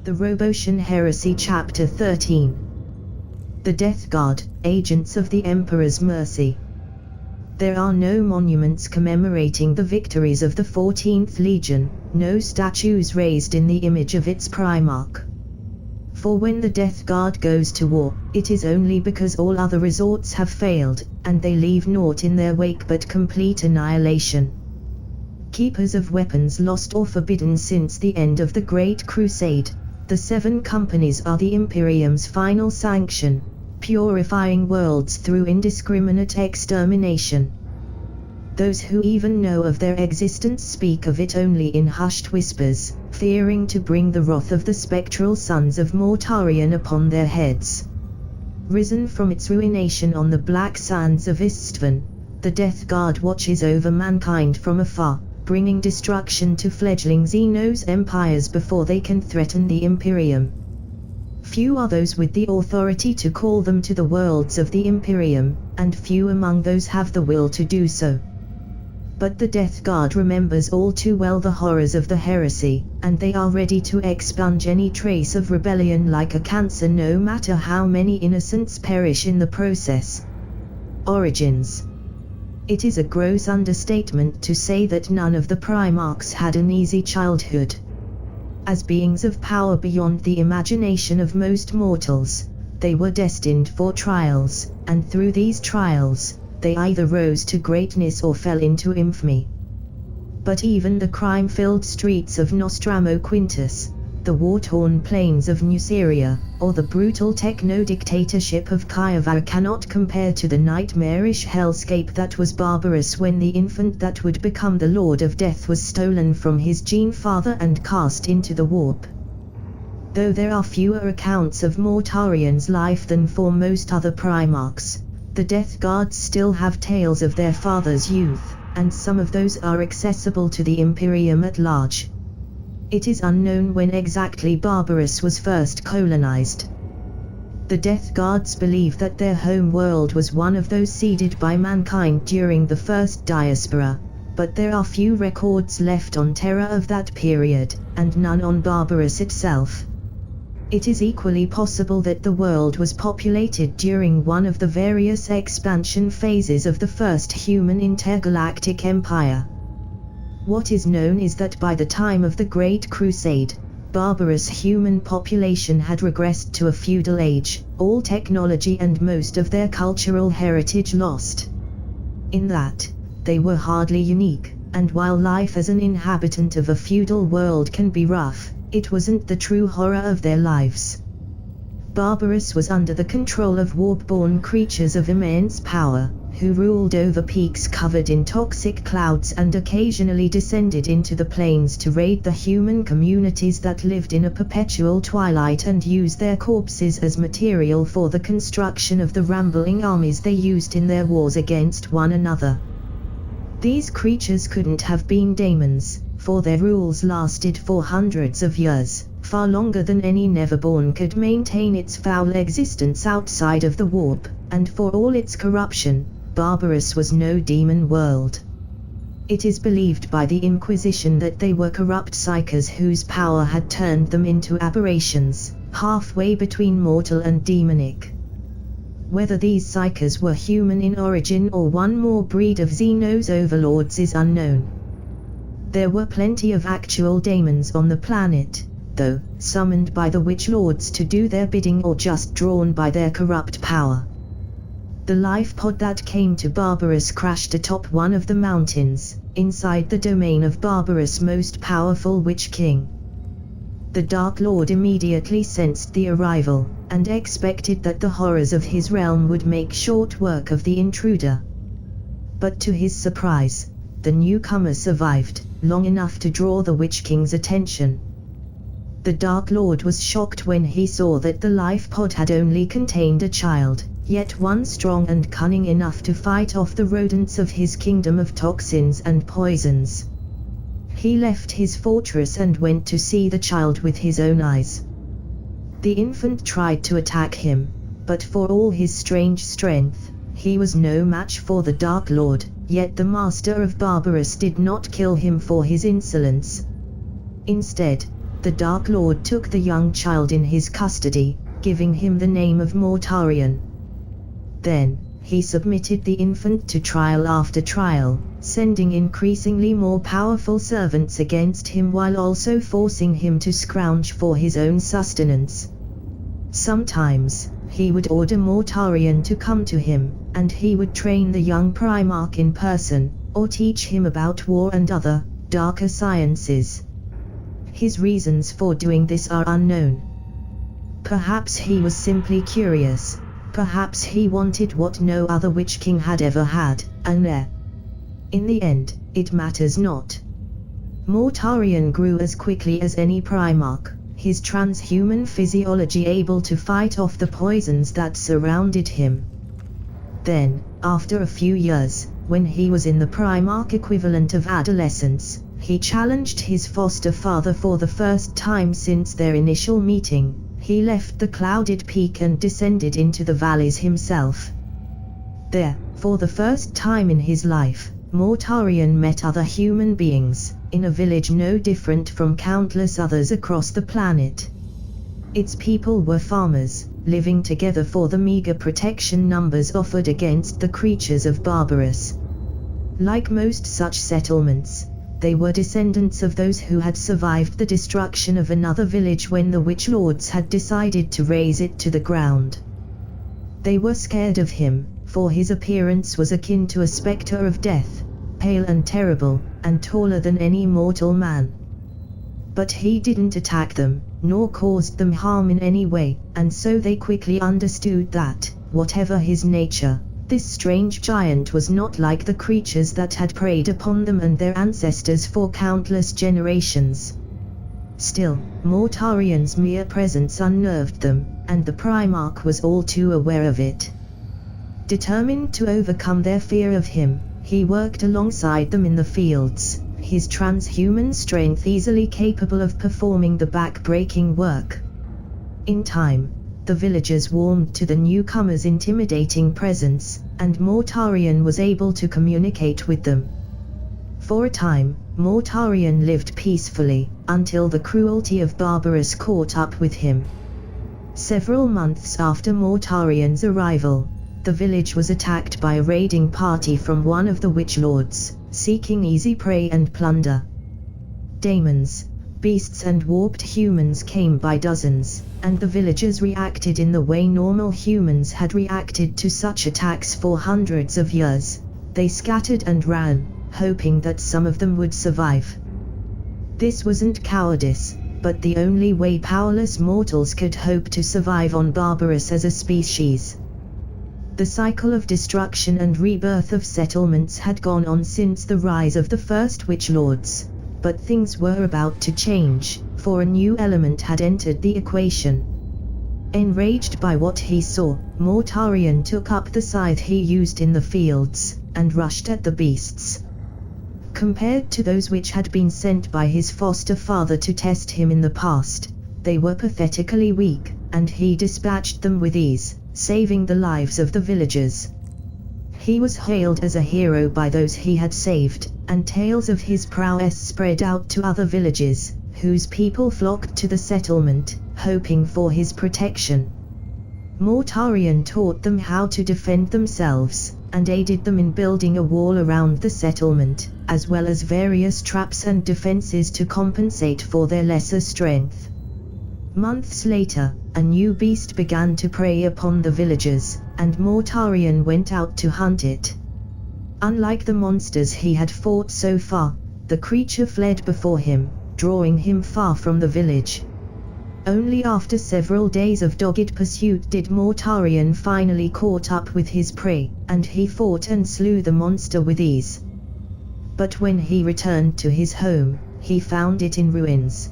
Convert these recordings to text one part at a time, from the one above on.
The Roboutian Heresy Chapter 13. The Death Guard, Agents of the Emperor's Mercy. There are no monuments commemorating the victories of the 14th Legion, no statues raised in the image of its Primarch. For when the Death Guard goes to war, it is only because all other resorts have failed, and they leave naught in their wake but complete annihilation. Keepers of weapons lost or forbidden since the end of the Great Crusade, the 7 companies are the Imperium's final sanction, purifying worlds through indiscriminate extermination. Those who even know of their existence speak of it only in hushed whispers, fearing to bring the wrath of the spectral sons of Mortarion upon their heads. Risen from its ruination on the black sands of Istvan, the Death Guard watches over mankind from afar, bringing destruction to fledgling Xenos empires before they can threaten the Imperium. Few are those with the authority to call them to the worlds of the Imperium, and few among those have the will to do so. But the Death Guard remembers all too well the horrors of the heresy, and they are ready to expunge any trace of rebellion like a cancer, no matter how many innocents perish in the process. Origins. It is a gross understatement to say that none of the Primarchs had an easy childhood. As beings of power beyond the imagination of most mortals, they were destined for trials, and through these trials, they either rose to greatness or fell into infamy. But even the crime-filled streets of Nostramo Quintus, the war-torn plains of Nuceria, or the brutal techno-dictatorship of Kievar cannot compare to the nightmarish hellscape that was Barbarus when the infant that would become the Lord of Death was stolen from his gene-father and cast into the warp. Though there are fewer accounts of Mortarion's life than for most other Primarchs, the Death Guards still have tales of their father's youth, and some of those are accessible to the Imperium at large. It is unknown when exactly Barbarus was first colonized. The Death Guards believe that their home world was one of those seeded by mankind during the First Diaspora, but there are few records left on Terra of that period, and none on Barbarus itself. It is equally possible that the world was populated during one of the various expansion phases of the First Human Intergalactic Empire. What is known is that by the time of the Great Crusade, Barbarus' human population had regressed to a feudal age, all technology and most of their cultural heritage lost. In that, they were hardly unique, and while life as an inhabitant of a feudal world can be rough, it wasn't the true horror of their lives. Barbarus was under the control of warp-born creatures of immense power, who ruled over peaks covered in toxic clouds and occasionally descended into the plains to raid the human communities that lived in a perpetual twilight and use their corpses as material for the construction of the rambling armies they used in their wars against one another. These creatures couldn't have been daemons, for their rules lasted for hundreds of years, far longer than any Neverborn could maintain its foul existence outside of the warp, and for all its corruption, Barbarus was no demon world. It is believed by the Inquisition that they were corrupt psykers whose power had turned them into aberrations, halfway between mortal and demonic. Whether these psykers were human in origin or one more breed of Xenos overlords is unknown. There were plenty of actual daemons on the planet, though, summoned by the Witch Lords to do their bidding or just drawn by their corrupt power. The life pod that came to Barbarus crashed atop one of the mountains, inside the domain of Barbarus' most powerful Witch King. The Dark Lord immediately sensed the arrival, and expected that the horrors of his realm would make short work of the intruder. But to his surprise, the newcomer survived, long enough to draw the Witch King's attention. The Dark Lord was shocked when he saw that the life pod had only contained a child, yet one strong and cunning enough to fight off the rodents of his kingdom of toxins and poisons. He left his fortress and went to see the child with his own eyes. The infant tried to attack him, but for all his strange strength, he was no match for the Dark Lord, yet the master of Barbarus did not kill him for his insolence. Instead, the Dark Lord took the young child in his custody, giving him the name of Mortarion. Then, he submitted the infant to trial after trial, sending increasingly more powerful servants against him while also forcing him to scrounge for his own sustenance. Sometimes, he would order Mortarion to come to him, and he would train the young Primarch in person, or teach him about war and other, darker sciences. His reasons for doing this are unknown. Perhaps he was simply curious. Perhaps he wanted what no other Witch King had ever had, an heir. In the end, it matters not. Mortarion grew as quickly as any Primarch, his transhuman physiology able to fight off the poisons that surrounded him. Then, after a few years, when he was in the Primarch equivalent of adolescence, he challenged his foster father for the first time since their initial meeting. He left the clouded peak and descended into the valleys himself. There, for the first time in his life, Mortarion met other human beings, in a village no different from countless others across the planet. Its people were farmers, living together for the meager protection numbers offered against the creatures of Barbarous. Like most such settlements, they were descendants of those who had survived the destruction of another village when the Witch Lords had decided to raze it to the ground. They were scared of him, for his appearance was akin to a spectre of death, pale and terrible, and taller than any mortal man. But he didn't attack them, nor caused them harm in any way, and so they quickly understood that, whatever his nature, this strange giant was not like the creatures that had preyed upon them and their ancestors for countless generations. Still, Mortarion's mere presence unnerved them, and the Primarch was all too aware of it. Determined to overcome their fear of him, he worked alongside them in the fields, his transhuman strength easily capable of performing the back-breaking work. In time, the villagers warmed to the newcomer's intimidating presence, and Mortarion was able to communicate with them. For a time, Mortarion lived peacefully, until the cruelty of Barbarous caught up with him. Several months after Mortarion's arrival, the village was attacked by a raiding party from one of the Witch Lords, seeking easy prey and plunder. Daemons, beasts and warped humans came by dozens, and the villagers reacted in the way normal humans had reacted to such attacks for hundreds of years. They scattered and ran, hoping that some of them would survive. This wasn't cowardice, but the only way powerless mortals could hope to survive on Barbarous as a species. The cycle of destruction and rebirth of settlements had gone on since the rise of the first Witch Lords. But things were about to change, for a new element had entered the equation. Enraged by what he saw, Mortarion took up the scythe he used in the fields, and rushed at the beasts. Compared to those which had been sent by his foster father to test him in the past, they were pathetically weak, and he dispatched them with ease, saving the lives of the villagers. He was hailed as a hero by those he had saved, and tales of his prowess spread out to other villages, whose people flocked to the settlement, hoping for his protection. Mortarion taught them how to defend themselves, and aided them in building a wall around the settlement, as well as various traps and defenses to compensate for their lesser strength. Months later, a new beast began to prey upon the villagers, and Mortarion went out to hunt it. Unlike the monsters he had fought so far, the creature fled before him, drawing him far from the village. Only after several days of dogged pursuit did Mortarion finally caught up with his prey, and he fought and slew the monster with ease. But when he returned to his home, he found it in ruins.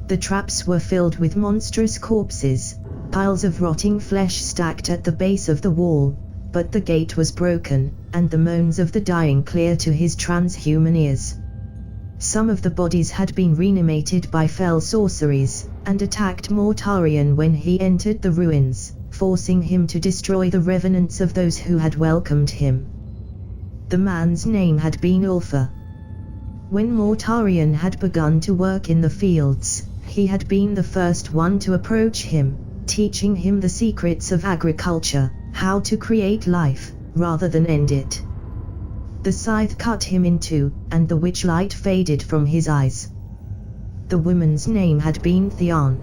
The traps were filled with monstrous corpses, piles of rotting flesh stacked at the base of the wall, but the gate was broken, and the moans of the dying clear to his transhuman ears. Some of the bodies had been reanimated by fell sorceries, and attacked Mortarion when he entered the ruins, forcing him to destroy the revenants of those who had welcomed him. The man's name had been Ulfa. When Mortarion had begun to work in the fields, he had been the first one to approach him, teaching him the secrets of agriculture, how to create life, rather than end it. The scythe cut him in two, and the witchlight faded from his eyes. The woman's name had been Theon.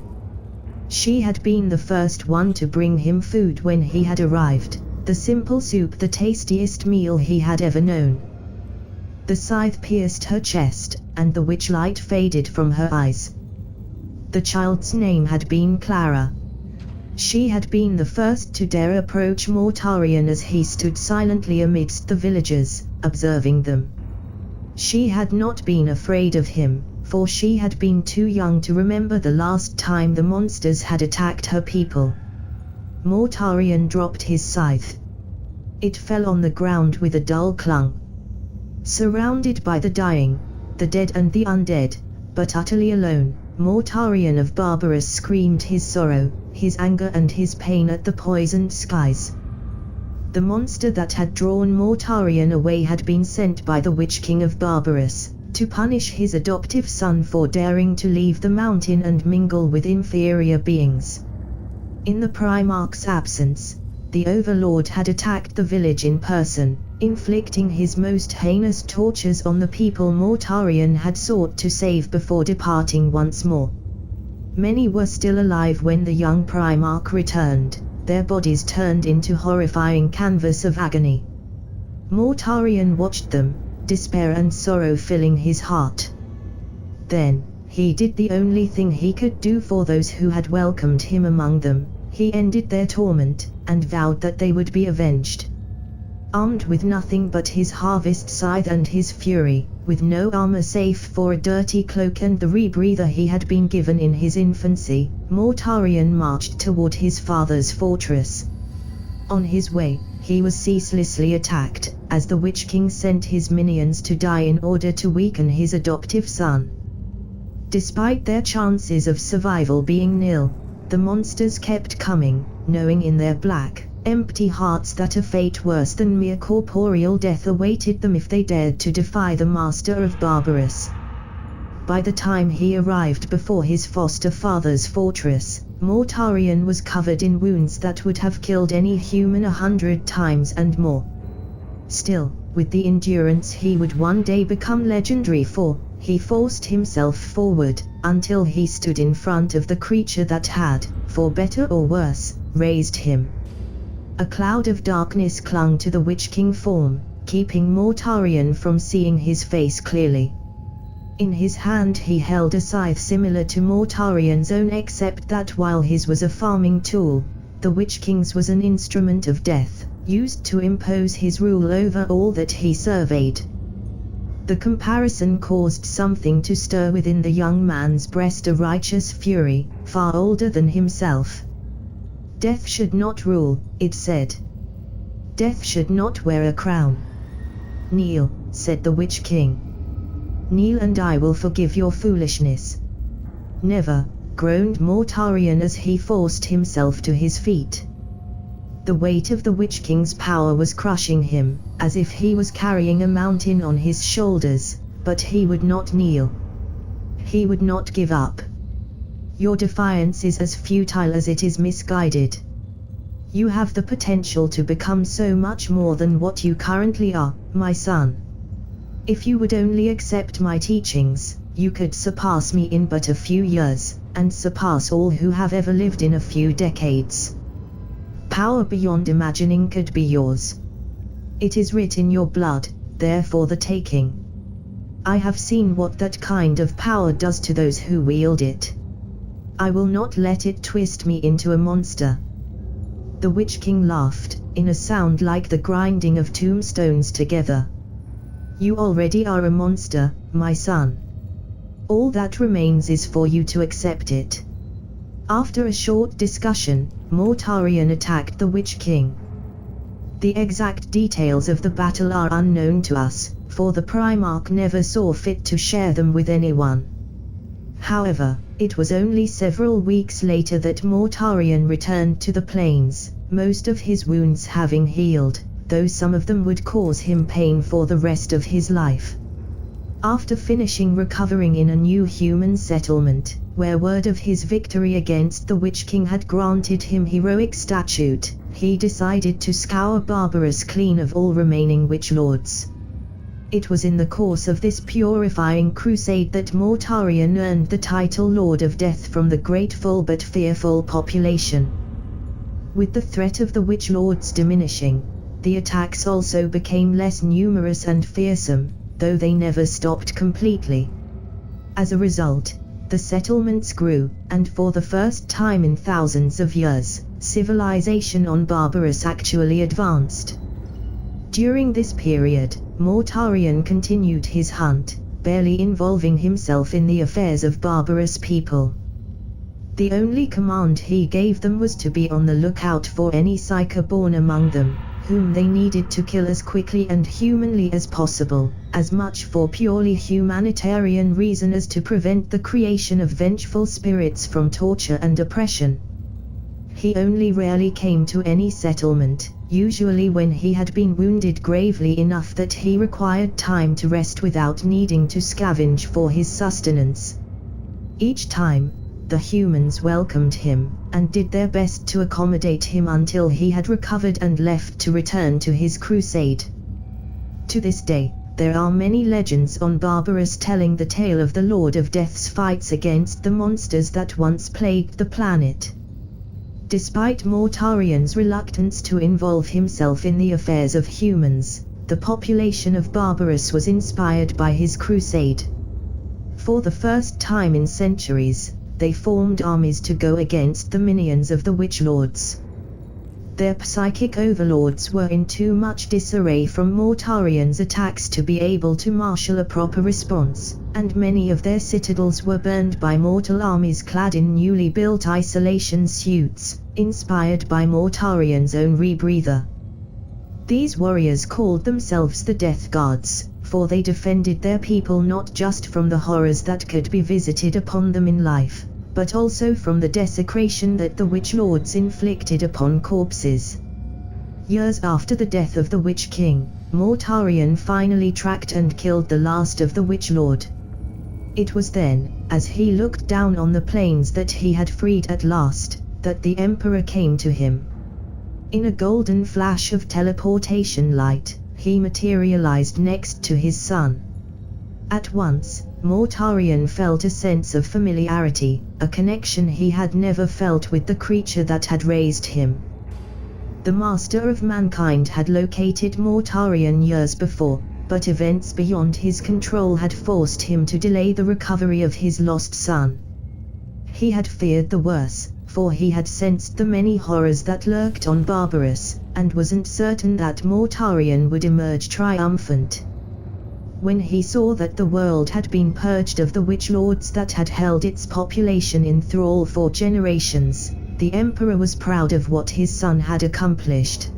She had been the first one to bring him food when he had arrived, the simple soup, the tastiest meal he had ever known. The scythe pierced her chest, and the witchlight faded from her eyes. The child's name had been Clara. She had been the first to dare approach Mortarion as he stood silently amidst the villagers, observing them. She had not been afraid of him, for she had been too young to remember the last time the monsters had attacked her people. Mortarion dropped his scythe. It fell on the ground with a dull clunk. Surrounded by the dying, the dead and the undead, but utterly alone, Mortarion of Barbarous screamed his sorrow, his anger and his pain at the poisoned skies. The monster that had drawn Mortarion away had been sent by the Witch King of Barbarous, to punish his adoptive son for daring to leave the mountain and mingle with inferior beings. In the Primarch's absence, the Overlord had attacked the village in person, inflicting his most heinous tortures on the people Mortarion had sought to save before departing once more. Many were still alive when the young Primarch returned, their bodies turned into horrifying canvas of agony. Mortarion watched them, despair and sorrow filling his heart. Then, he did the only thing he could do for those who had welcomed him among them. He ended their torment, and vowed that they would be avenged. Armed with nothing but his harvest scythe and his fury, with no armor save for a dirty cloak and the rebreather he had been given in his infancy, Mortarion marched toward his father's fortress. On his way, he was ceaselessly attacked, as the Witch King sent his minions to die in order to weaken his adoptive son. Despite their chances of survival being nil, the monsters kept coming, knowing in their black, empty hearts that a fate worse than mere corporeal death awaited them if they dared to defy the Master of Barbarous. By the time he arrived before his foster father's fortress, Mortarion was covered in wounds that would have killed any human 100 times and more. Still, with the endurance he would one day become legendary for, he forced himself forward, until he stood in front of the creature that had, for better or worse, raised him. A cloud of darkness clung to the Witch King form, keeping Mortarion from seeing his face clearly. In his hand he held a scythe similar to Mortarion's own, except that while his was a farming tool, the Witch King's was an instrument of death, used to impose his rule over all that he surveyed. The comparison caused something to stir within the young man's breast, a righteous fury, far older than himself. Death should not rule, it said. Death should not wear a crown. Kneel, said the Witch King. Kneel and I will forgive your foolishness. Never, groaned Mortarion as he forced himself to his feet. The weight of the Witch King's power was crushing him, as if he was carrying a mountain on his shoulders, but he would not kneel. He would not give up. Your defiance is as futile as it is misguided. You have the potential to become so much more than what you currently are, my son. If you would only accept my teachings, you could surpass me in but a few years, and surpass all who have ever lived in a few decades. Power beyond imagining could be yours. It is writ in your blood, therefore the taking. I have seen what that kind of power does to those who wield it. I will not let it twist me into a monster. The Witch King laughed, in a sound like the grinding of tombstones together. You already are a monster, my son. All that remains is for you to accept it. After a short discussion, Mortarion attacked the Witch King. The exact details of the battle are unknown to us, for the Primarch never saw fit to share them with anyone. However, it was only several weeks later that Mortarion returned to the plains, most of his wounds having healed, though some of them would cause him pain for the rest of his life. After finishing recovering in a new human settlement, where word of his victory against the Witch King had granted him heroic statute, he decided to scour Barbarous clean of all remaining witch lords. It was in the course of this purifying crusade that Mortarion earned the title Lord of Death from the grateful but fearful population. With the threat of the witch lords diminishing, the attacks also became less numerous and fearsome, though they never stopped completely. As a result, the settlements grew, and for the first time in thousands of years, civilization on Barbarous actually advanced. During this period, Mortarion continued his hunt, barely involving himself in the affairs of Barbarous people. The only command he gave them was to be on the lookout for any Psyker born among them, whom they needed to kill as quickly and humanly as possible, as much for purely humanitarian reason as to prevent the creation of vengeful spirits from torture and oppression. He only rarely came to any settlement, usually when he had been wounded gravely enough that he required time to rest without needing to scavenge for his sustenance. Each time, the humans welcomed him, and did their best to accommodate him until he had recovered and left to return to his crusade. To this day, there are many legends on Barbarous telling the tale of the Lord of Death's fights against the monsters that once plagued the planet. Despite Mortarion's reluctance to involve himself in the affairs of humans, the population of Barbarous was inspired by his crusade. For the first time in centuries, they formed armies to go against the minions of the Witch Lords. Their psychic overlords were in too much disarray from Mortarion's attacks to be able to marshal a proper response, and many of their citadels were burned by mortal armies clad in newly built isolation suits, inspired by Mortarion's own rebreather. These warriors called themselves the Death Guards, for they defended their people not just from the horrors that could be visited upon them in life, but also from the desecration that the Witch Lords inflicted upon corpses. Years after the death of the Witch King, Mortarion finally tracked and killed the last of the Witch Lord. It was then, as he looked down on the plains that he had freed at last, that the Emperor came to him. In a golden flash of teleportation light, he materialized next to his son. At once, Mortarion felt a sense of familiarity, a connection he had never felt with the creature that had raised him. The Master of Mankind had located Mortarion years before, but events beyond his control had forced him to delay the recovery of his lost son. He had feared the worst, for he had sensed the many horrors that lurked on Barbarous, and wasn't certain that Mortarion would emerge triumphant. When he saw that the world had been purged of the Witch Lords that had held its population in thrall for generations, the Emperor was proud of what his son had accomplished.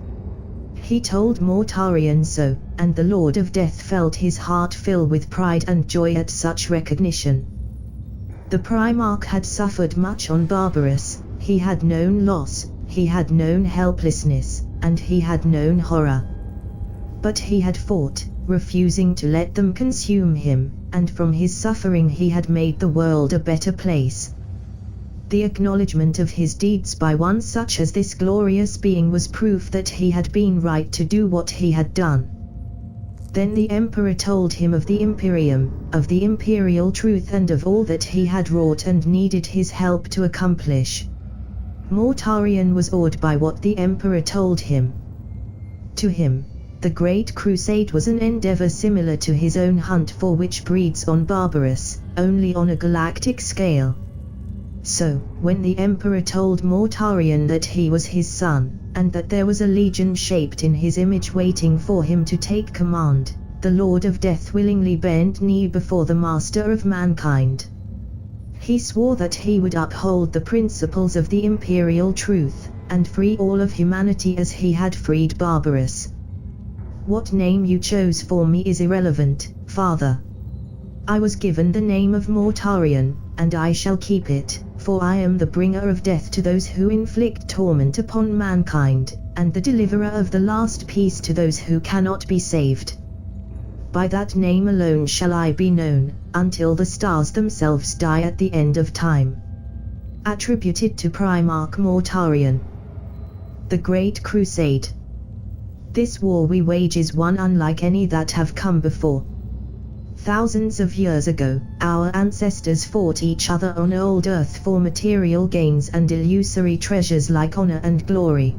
He told Mortarion so, and the Lord of Death felt his heart fill with pride and joy at such recognition. The Primarch had suffered much on Barbarous, he had known loss, he had known helplessness, and he had known horror. But he had fought, refusing to let them consume him, and from his suffering he had made the world a better place. The acknowledgement of his deeds by one such as this glorious being was proof that he had been right to do what he had done. Then the Emperor told him of the Imperium, of the imperial truth and of all that he had wrought and needed his help to accomplish. Mortarion was awed by what the Emperor told him. To him, the Great Crusade was an endeavor similar to his own hunt for witch breeds on Barbarous, only on a galactic scale. So, when the Emperor told Mortarion that he was his son, and that there was a legion shaped in his image waiting for him to take command, the Lord of Death willingly bent knee before the Master of Mankind. He swore that he would uphold the principles of the imperial truth, and free all of humanity as he had freed Barbarous. What name you chose for me is irrelevant, Father. I was given the name of Mortarion, and I shall keep it, for I am the bringer of death to those who inflict torment upon mankind, and the deliverer of the last peace to those who cannot be saved. By that name alone shall I be known, until the stars themselves die at the end of time. Attributed to Primarch Mortarion. The Great Crusade. This war we wage is one unlike any that have come before. Thousands of years ago, our ancestors fought each other on old Earth for material gains and illusory treasures like honor and glory.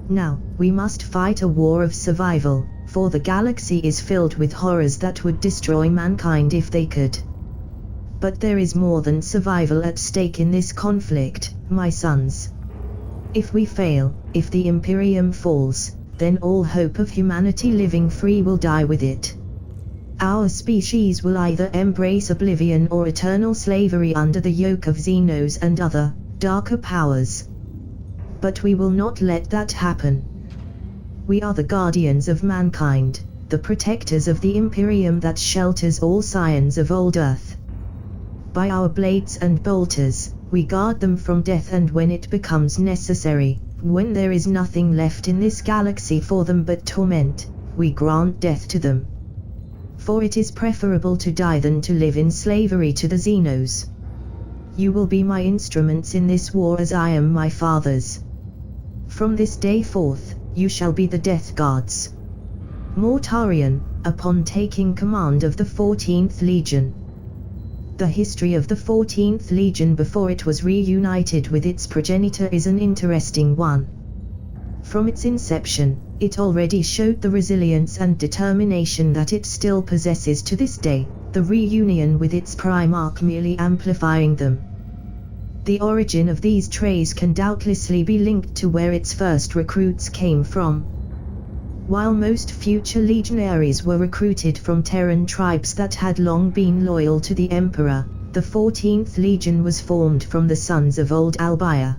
Now, we must fight a war of survival, for the galaxy is filled with horrors that would destroy mankind if they could. But there is more than survival at stake in this conflict, my sons. If we fail, if the Imperium falls, then all hope of humanity living free will die with it. Our species will either embrace oblivion or eternal slavery under the yoke of Xenos and other, darker powers. But we will not let that happen. We are the guardians of mankind, the protectors of the Imperium that shelters all scions of old Earth. By our blades and bolters, we guard them from death, and when it becomes necessary, when there is nothing left in this galaxy for them but torment, we grant death to them. For it is preferable to die than to live in slavery to the Xenos. You will be my instruments in this war as I am my father's. From this day forth, you shall be the Death Guards. Mortarion, upon taking command of the 14th Legion. The history of the 14th Legion before it was reunited with its progenitor is an interesting one. From its inception, it already showed the resilience and determination that it still possesses to this day, the reunion with its Primarch merely amplifying them. The origin of these traits can doubtlessly be linked to where its first recruits came from. While most future legionaries were recruited from Terran tribes that had long been loyal to the Emperor, the 14th Legion was formed from the sons of Old Albia.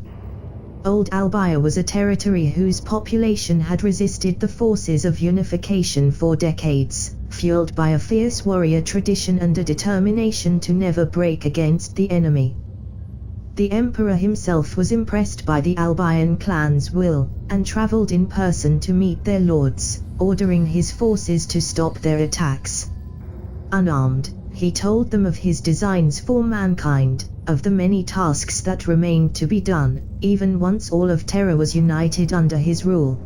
Old Albia was a territory whose population had resisted the forces of unification for decades, fueled by a fierce warrior tradition and a determination to never break against the enemy. The Emperor himself was impressed by the Albian clan's will, and traveled in person to meet their lords, ordering his forces to stop their attacks. Unarmed, he told them of his designs for mankind, of the many tasks that remained to be done, even once all of Terra was united under his rule.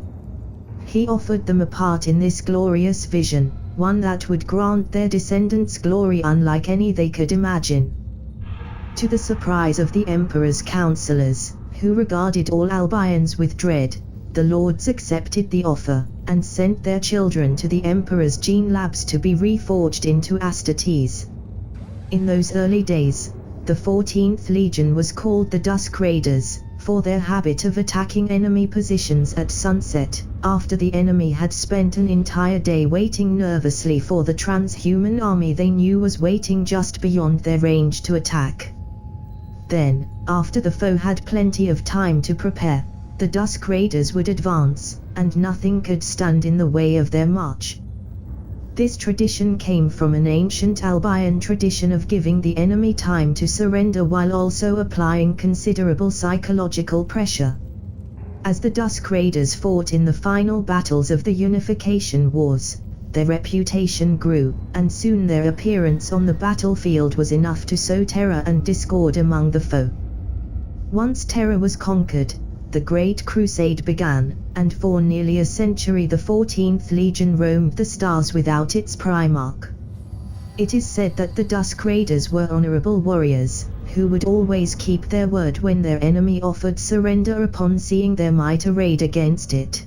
He offered them a part in this glorious vision, one that would grant their descendants glory unlike any they could imagine. To the surprise of the Emperor's counselors, who regarded all Albians with dread, the lords accepted the offer, and sent their children to the Emperor's gene labs to be reforged into Astartes. In those early days, the 14th Legion was called the Dusk Raiders, for their habit of attacking enemy positions at sunset, after the enemy had spent an entire day waiting nervously for the transhuman army they knew was waiting just beyond their range to attack. Then, after the foe had plenty of time to prepare, the Dusk Raiders would advance, and nothing could stand in the way of their march. This tradition came from an ancient Albian tradition of giving the enemy time to surrender while also applying considerable psychological pressure. As the Dusk Raiders fought in the final battles of the Unification Wars, their reputation grew, and soon their appearance on the battlefield was enough to sow terror and discord among the foe. Once Terra was conquered, the Great Crusade began, and for nearly a century the 14th Legion roamed the stars without its Primarch. It is said that the Dusk Raiders were honorable warriors, who would always keep their word when their enemy offered surrender upon seeing their might arrayed against it.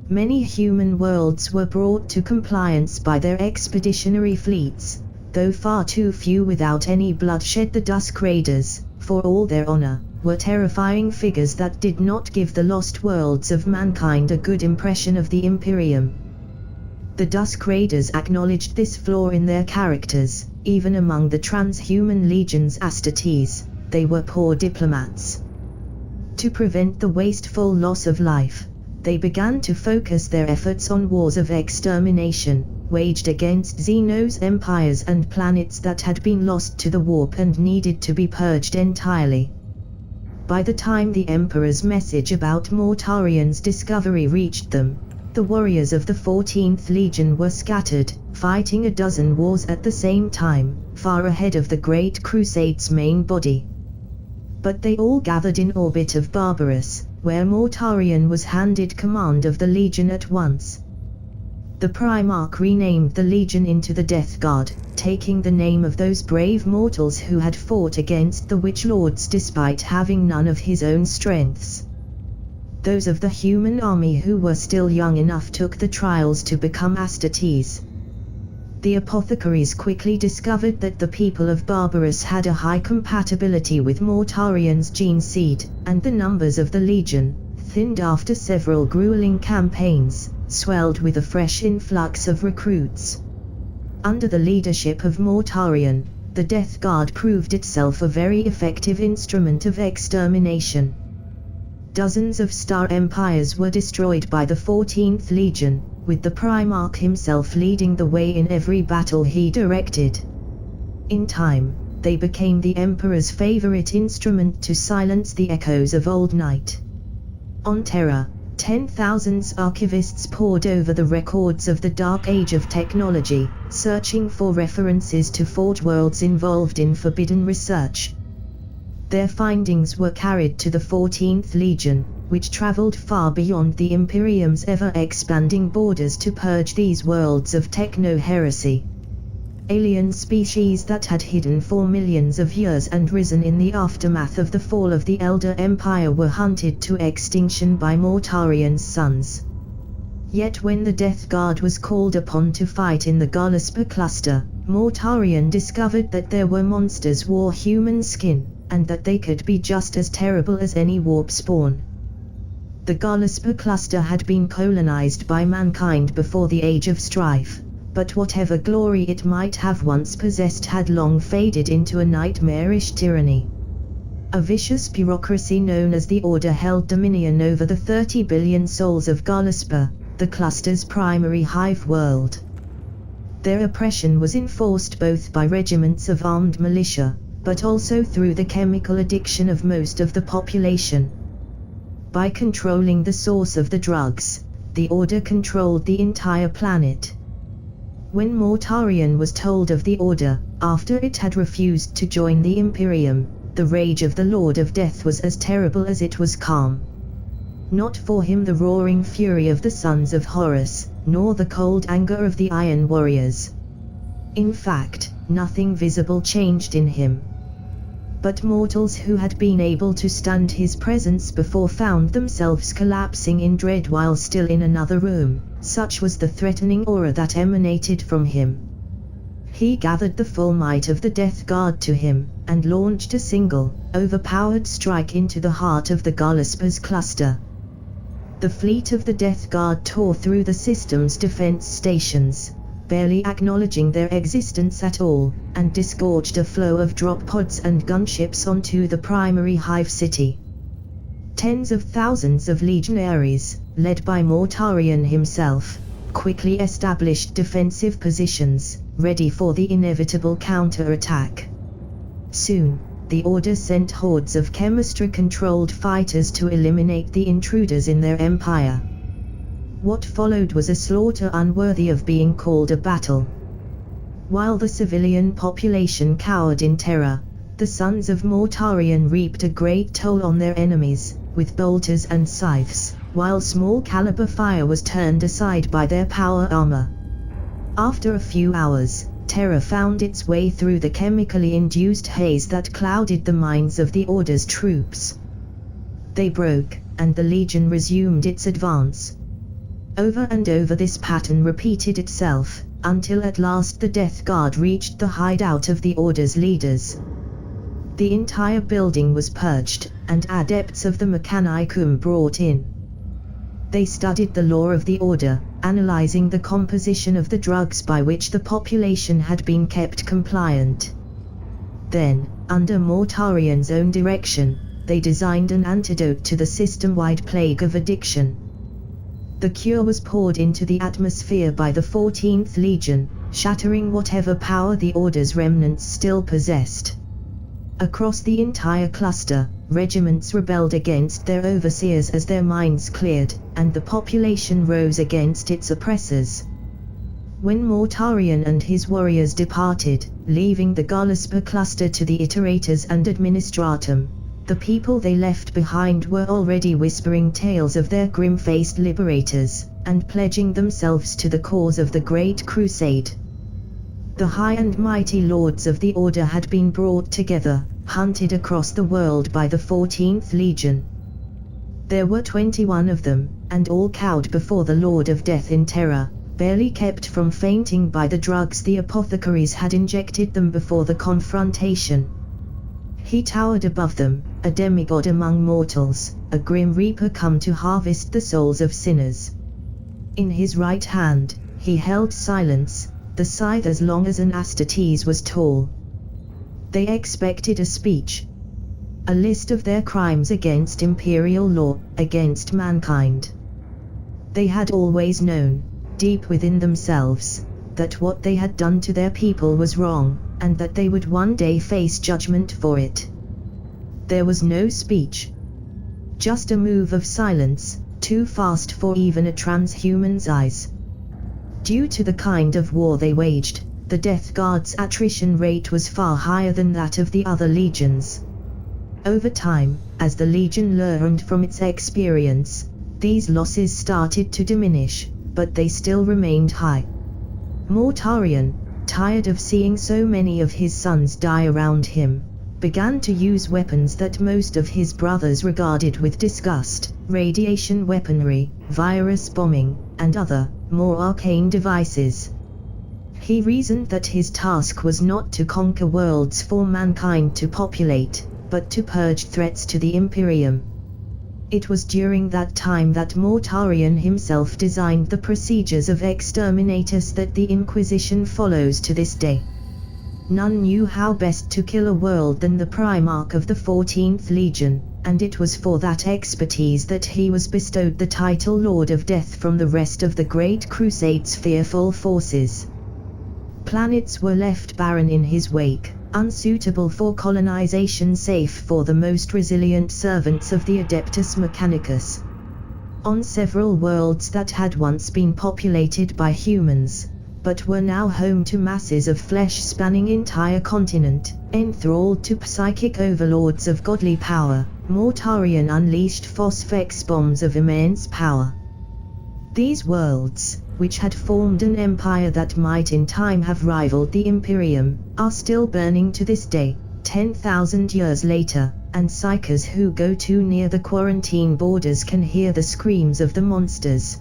Many human worlds were brought to compliance by their expeditionary fleets, though far too few without any bloodshed. The Dusk Raiders, for all their honor, were terrifying figures that did not give the lost worlds of mankind a good impression of the Imperium. The Dusk Raiders acknowledged this flaw in their characters. Even among the transhuman legions Astartes, they were poor diplomats. To prevent the wasteful loss of life, they began to focus their efforts on wars of extermination, waged against Xenos empires and planets that had been lost to the warp and needed to be purged entirely. By the time the Emperor's message about Mortarion's discovery reached them, the warriors of the 14th Legion were scattered, fighting a dozen wars at the same time, far ahead of the Great Crusade's main body. But they all gathered in orbit of Barbarus, where Mortarion was handed command of the Legion at once. The Primarch renamed the Legion into the Death Guard, taking the name of those brave mortals who had fought against the Witch Lords despite having none of his own strengths. Those of the human army who were still young enough took the trials to become Astartes. The apothecaries quickly discovered that the people of Barbarus had a high compatibility with Mortarion's Geneseed, and the numbers of the Legion, thinned after several grueling campaigns, swelled with a fresh influx of recruits. Under the leadership of Mortarion, the Death Guard proved itself a very effective instrument of extermination. Dozens of star empires were destroyed by the 14th Legion, with the Primarch himself leading the way in every battle he directed. In time, they became the Emperor's favorite instrument to silence the echoes of old night. On Terra, 10,000 archivists pored over the records of the Dark Age of technology, searching for references to fought worlds involved in forbidden research. Their findings were carried to the 14th Legion, which traveled far beyond the Imperium's ever-expanding borders to purge these worlds of techno-heresy. Alien species that had hidden for millions of years and risen in the aftermath of the fall of the Elder Empire were hunted to extinction by Mortarion's sons. Yet when the Death Guard was called upon to fight in the Gallisper cluster, Mortarion discovered that there were monsters wore human skin, and that they could be just as terrible as any warp spawn. The Gallisper cluster had been colonized by mankind before the Age of Strife, but whatever glory it might have once possessed had long faded into a nightmarish tyranny. A vicious bureaucracy known as the Order held dominion over the 30 billion souls of Gallisper, the cluster's primary hive world. Their oppression was enforced both by regiments of armed militia, but also through the chemical addiction of most of the population. By controlling the source of the drugs, the Order controlled the entire planet. When Mortarion was told of the Order, after it had refused to join the Imperium, the rage of the Lord of Death was as terrible as it was calm. Not for him the roaring fury of the sons of Horus, nor the cold anger of the Iron Warriors. In fact, nothing visible changed in him. But mortals who had been able to stand his presence before found themselves collapsing in dread while still in another room, such was the threatening aura that emanated from him. He gathered the full might of the Death Guard to him, and launched a single, overpowered strike into the heart of the Gallisper's cluster. The fleet of the Death Guard tore through the system's defense stations, barely acknowledging their existence at all, and disgorged a flow of drop pods and gunships onto the primary hive city. Tens of thousands of legionaries, led by Mortarion himself, quickly established defensive positions, ready for the inevitable counterattack. Soon, the Order sent hordes of chemistry-controlled fighters to eliminate the intruders in their empire. What followed was a slaughter unworthy of being called a battle. While the civilian population cowered in terror, the sons of Mortarion reaped a great toll on their enemies, with bolters and scythes, while small-caliber fire was turned aside by their power armor. After a few hours, terror found its way through the chemically induced haze that clouded the minds of the Order's troops. They broke, and the Legion resumed its advance. Over and over this pattern repeated itself, until at last the Death Guard reached the hideout of the Order's leaders. The entire building was purged, and adepts of the Mechanicum brought in. They studied the lore of the Order, analyzing the composition of the drugs by which the population had been kept compliant. Then, under Mortarion's own direction, they designed an antidote to the system-wide plague of addiction. The cure was poured into the atmosphere by the 14th Legion, shattering whatever power the Order's remnants still possessed. Across the entire cluster, regiments rebelled against their overseers as their minds cleared, and the population rose against its oppressors. When Mortarion and his warriors departed, leaving the Galaspa cluster to the Iterators and Administratum, the people they left behind were already whispering tales of their grim-faced liberators, and pledging themselves to the cause of the Great Crusade. The high and mighty lords of the Order had been brought together, hunted across the world by the 14th Legion. There were 21 of them, and all cowed before the Lord of Death in terror, barely kept from fainting by the drugs the apothecaries had injected them before the confrontation. He towered above them, a demigod among mortals, a grim reaper come to harvest the souls of sinners. In his right hand, he held silence, the scythe as long as an Astartes was tall. They expected a speech. A list of their crimes against imperial law, against mankind. They had always known, deep within themselves, that what they had done to their people was wrong, and that they would one day face judgment for it. There was no speech. Just a move of silence, too fast for even a transhuman's eyes. Due to the kind of war they waged, the Death Guard's attrition rate was far higher than that of the other legions. Over time, as the Legion learned from its experience, these losses started to diminish, but they still remained high. Mortarion, tired of seeing so many of his sons die around him, began to use weapons that most of his brothers regarded with disgust: radiation weaponry, virus bombing, and other, more arcane devices. He reasoned that his task was not to conquer worlds for mankind to populate, but to purge threats to the Imperium. It was during that time that Mortarion himself designed the procedures of exterminatus that the Inquisition follows to this day. None knew how best to kill a world than the Primarch of the 14th Legion, and it was for that expertise that he was bestowed the title Lord of Death from the rest of the Great Crusade's fearful forces. Planets were left barren in his wake, unsuitable for colonization save for the most resilient servants of the Adeptus Mechanicus. On several worlds that had once been populated by humans, but were now home to masses of flesh spanning entire continent, enthralled to psychic overlords of godly power, Mortarion unleashed phosphex bombs of immense power. These worlds, which had formed an empire that might in time have rivaled the Imperium, are still burning to this day, 10,000 years later, and psychers who go too near the quarantine borders can hear the screams of the monsters.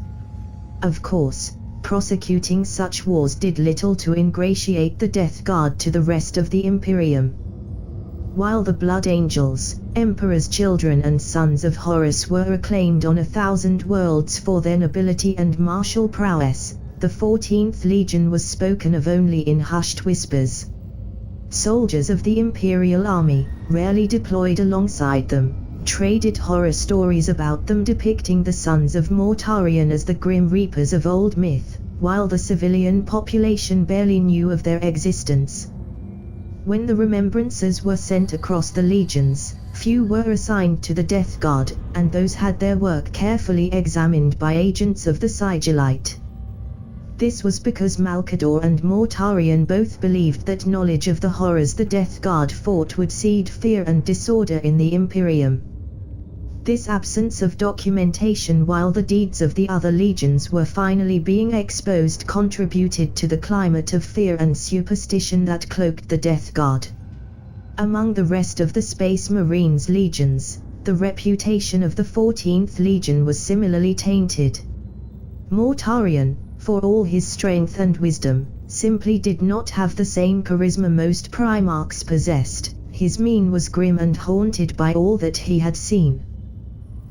Of course, prosecuting such wars did little to ingratiate the Death Guard to the rest of the Imperium. While the Blood Angels, Emperor's children and sons of Horus were acclaimed on 1,000 worlds for their nobility and martial prowess, the 14th Legion was spoken of only in hushed whispers. Soldiers of the Imperial Army, rarely deployed alongside them, traded horror stories about them depicting the sons of Mortarion as the Grim Reapers of old myth, while the civilian population barely knew of their existence. When the remembrances were sent across the legions, few were assigned to the Death Guard, and those had their work carefully examined by agents of the Sigillite. This was because Malcador and Mortarion both believed that knowledge of the horrors the Death Guard fought would seed fear and disorder in the Imperium. This absence of documentation while the deeds of the other legions were finally being exposed contributed to the climate of fear and superstition that cloaked the Death Guard. Among the rest of the Space Marines legions, the reputation of the 14th Legion was similarly tainted. Mortarion, for all his strength and wisdom, simply did not have the same charisma most Primarchs possessed. His mien was grim and haunted by all that he had seen.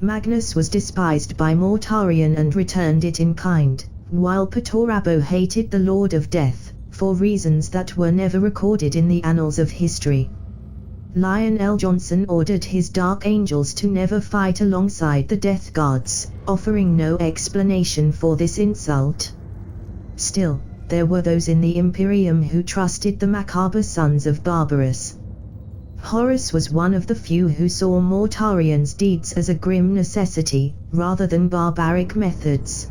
Magnus was despised by Mortarion and returned it in kind, while Patorabo hated the Lord of Death, for reasons that were never recorded in the annals of history. Lionel Johnson ordered his Dark Angels to never fight alongside the Death Guards, offering no explanation for this insult. Still, there were those in the Imperium who trusted the macabre sons of Barbarus. Horus was one of the few who saw Mortarion's deeds as a grim necessity, rather than barbaric methods.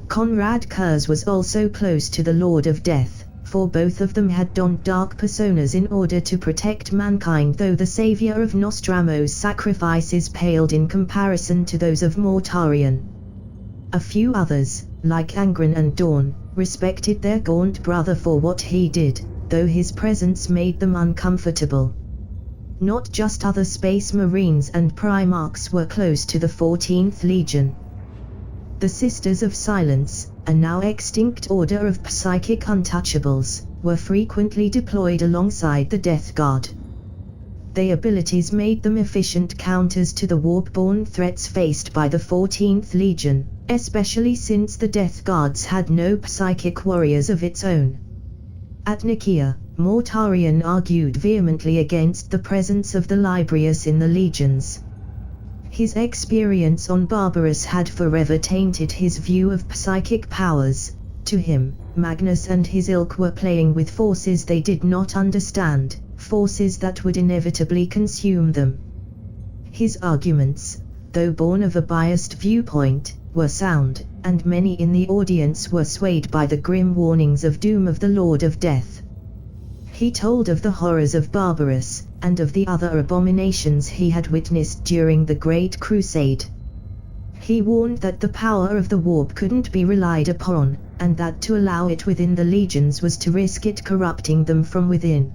Conrad Kurz was also close to the Lord of Death, for both of them had donned dark personas in order to protect mankind, though the savior of Nostromo's sacrifices paled in comparison to those of Mortarion. A few others, like Angren and Dorn, respected their gaunt brother for what he did, though his presence made them uncomfortable. Not just other Space Marines and Primarchs were close to the 14th Legion. The Sisters of Silence, a now extinct order of psychic untouchables, were frequently deployed alongside the Death Guard. Their abilities made them efficient counters to the warp-born threats faced by the 14th Legion, especially since the Death Guards had no psychic warriors of its own. At Nicaea, Mortarion argued vehemently against the presence of the Librius in the legions. His experience on Barbarus had forever tainted his view of psychic powers. To him, Magnus and his ilk were playing with forces they did not understand, forces that would inevitably consume them. His arguments, though born of a biased viewpoint, were sound, and many in the audience were swayed by the grim warnings of doom of the Lord of Death. He told of the horrors of Barbarus, and of the other abominations he had witnessed during the Great Crusade. He warned that the power of the warp couldn't be relied upon, and that to allow it within the legions was to risk it corrupting them from within.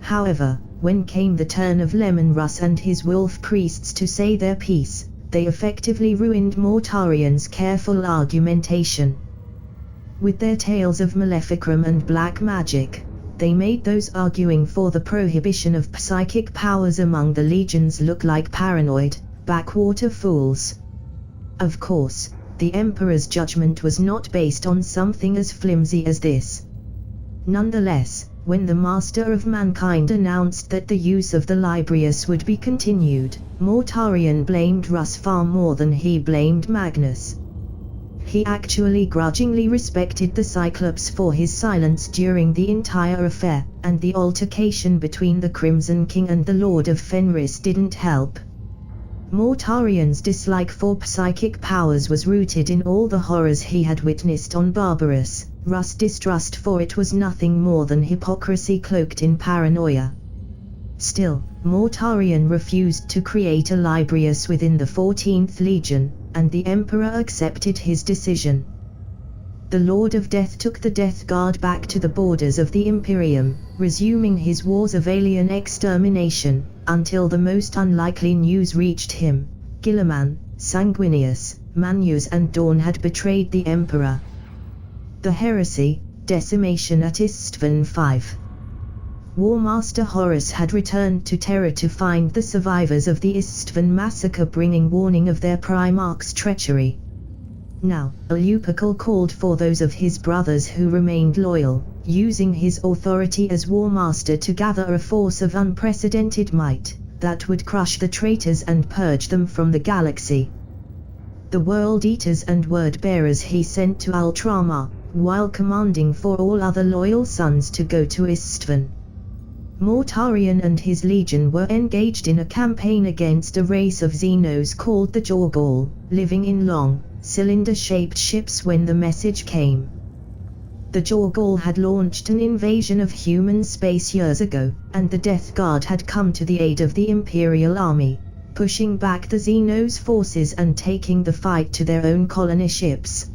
However, when came the turn of Lemonruss and his wolf priests to say their piece, they effectively ruined Mortarion's careful argumentation. With their tales of maleficrum and black magic, they made those arguing for the prohibition of psychic powers among the legions look like paranoid, backwater fools. Of course, the Emperor's judgment was not based on something as flimsy as this. Nonetheless, when the Master of Mankind announced that the use of the Librius would be continued, Mortarion blamed Russ far more than he blamed Magnus. He actually grudgingly respected the Cyclops for his silence during the entire affair, and the altercation between the Crimson King and the Lord of Fenris didn't help. Mortarion's dislike for psychic powers was rooted in all the horrors he had witnessed on Barbarus. Russ' distrust for it was nothing more than hypocrisy cloaked in paranoia. Still, Mortarion refused to create a Librius within the 14th Legion, and the Emperor accepted his decision. The Lord of Death took the Death Guard back to the borders of the Imperium, resuming his wars of alien extermination, until the most unlikely news reached him. Guilliman, Sanguinius, Manius and Dorn had betrayed the Emperor. The Heresy, Decimation at Istvan 5. Warmaster Horus had returned to Terra to find the survivors of the Istvan massacre bringing warning of their Primarch's treachery. Now, Lupercal called for those of his brothers who remained loyal, using his authority as Warmaster to gather a force of unprecedented might, that would crush the traitors and purge them from the galaxy. The World Eaters and Word-Bearers he sent to Ultramar, while commanding for all other loyal sons to go to Istvan. Mortarion and his legion were engaged in a campaign against a race of Xenos called the Jorgal, living in long, cylinder-shaped ships when the message came. The Jorgal had launched an invasion of human space years ago, and the Death Guard had come to the aid of the Imperial Army, pushing back the Xenos' forces and taking the fight to their own colony ships.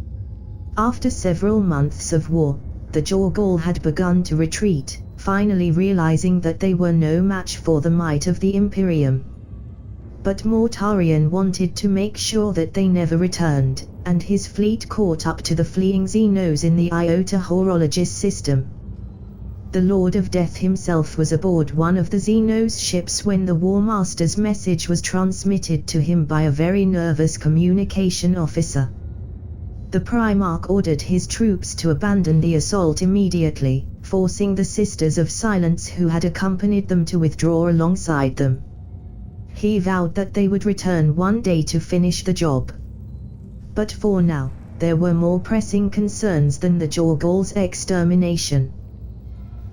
After several months of war, the Jorgal had begun to retreat, finally realizing that they were no match for the might of the Imperium. But Mortarion wanted to make sure that they never returned, and his fleet caught up to the fleeing Xenos in the Iota Horologis system. The Lord of Death himself was aboard one of the Xenos' ships when the Warmaster's message was transmitted to him by a very nervous communication officer. The Primarch ordered his troops to abandon the assault immediately, forcing the Sisters of Silence who had accompanied them to withdraw alongside them. He vowed that they would return one day to finish the job. But for now, there were more pressing concerns than the Jorgal's extermination.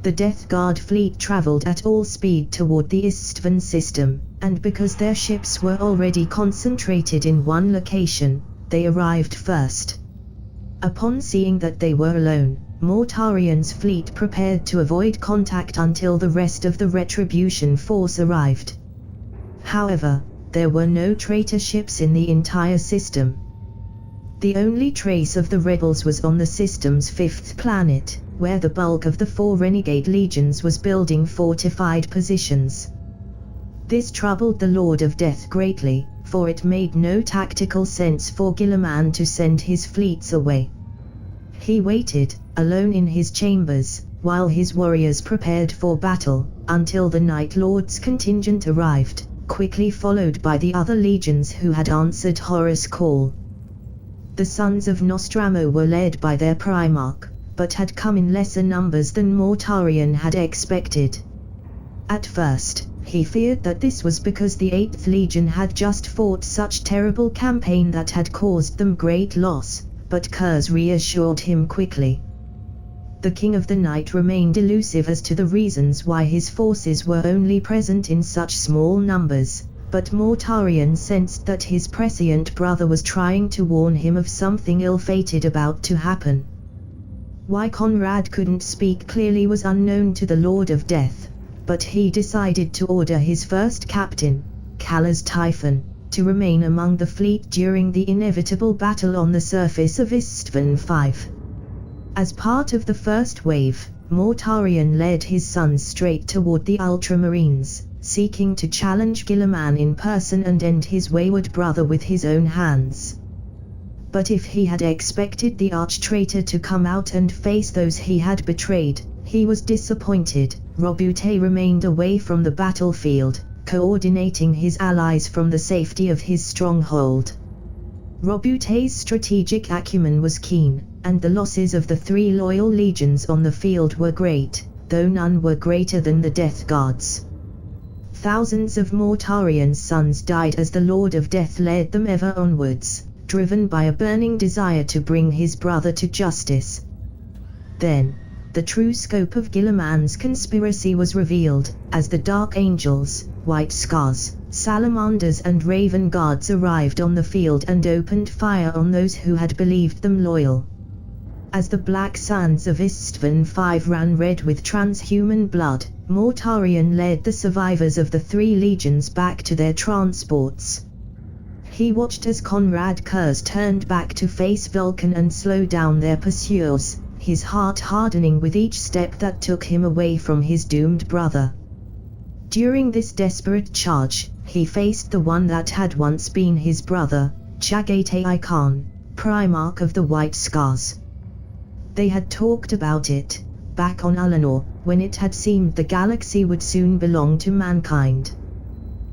The Death Guard fleet traveled at all speed toward the Istvan system, and because their ships were already concentrated in one location, they arrived first. Upon seeing that they were alone, Mortarian's fleet prepared to avoid contact until the rest of the Retribution force arrived. However, there were no traitor ships in the entire system. The only trace of the rebels was on the system's fifth planet, where the bulk of the 4 renegade legions was building fortified positions. This troubled the Lord of Death greatly, for it made no tactical sense for Guilliman to send his fleets away. He waited, alone in his chambers, while his warriors prepared for battle, until the Night Lord's contingent arrived, quickly followed by the other legions who had answered Horus' call. The sons of Nostramo were led by their Primarch, but had come in lesser numbers than Mortarian had expected. At first, he feared that this was because the 8th Legion had just fought such terrible campaign that had caused them great loss, but Kurz reassured him quickly. The King of the Night remained elusive as to the reasons why his forces were only present in such small numbers, but Mortarian sensed that his prescient brother was trying to warn him of something ill-fated about to happen. Why Conrad couldn't speak clearly was unknown to the Lord of Death, but he decided to order his first captain, Callas Typhon, to remain among the fleet during the inevitable battle on the surface of Istvan V. As part of the first wave, Mortarian led his sons straight toward the Ultramarines, seeking to challenge Guilliman in person and end his wayward brother with his own hands. But if he had expected the arch-traitor to come out and face those he had betrayed, he was disappointed. Roboute remained away from the battlefield, coordinating his allies from the safety of his stronghold. Roboute's strategic acumen was keen, and the losses of the 3 loyal legions on the field were great, though none were greater than the Death Guards. Thousands of Mortarian's sons died as the Lord of Death led them ever onwards, driven by a burning desire to bring his brother to justice. Then, the true scope of Guilliman's conspiracy was revealed, as the Dark Angels, White Scars, Salamanders and Raven Guards arrived on the field and opened fire on those who had believed them loyal. As the black sands of Istvan V ran red with transhuman blood, Mortarian led the survivors of the 3 legions back to their transports. He watched as Conrad Kurz turned back to face Vulcan and slow down their pursuers, his heart hardening with each step that took him away from his doomed brother. During this desperate charge, he faced the one that had once been his brother, Chagatai Khan, Primarch of the White Scars. They had talked about it, back on Alinor, when it had seemed the galaxy would soon belong to mankind.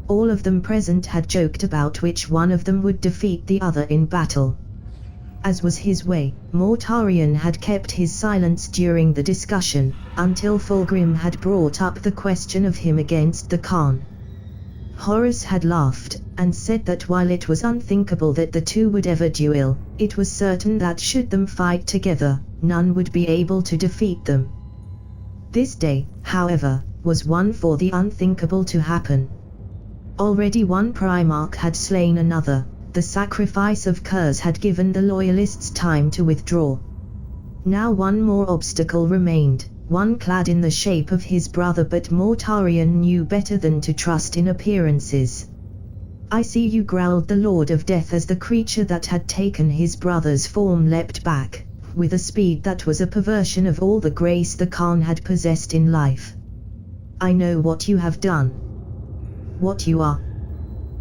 All of them present had joked about which one of them would defeat the other in battle. As was his way, Mortarian had kept his silence during the discussion, until Fulgrim had brought up the question of him against the Khan. Horus had laughed, and said that while it was unthinkable that the two would ever duel, it was certain that should them fight together, none would be able to defeat them. This day, however, was one for the unthinkable to happen. Already one Primarch had slain another. The sacrifice of Kurz had given the Loyalists time to withdraw. Now one more obstacle remained, one clad in the shape of his brother, but Mortarian knew better than to trust in appearances. "I see you," growled the Lord of Death as the creature that had taken his brother's form leapt back, with a speed that was a perversion of all the grace the Khan had possessed in life. "I know what you have done. What you are.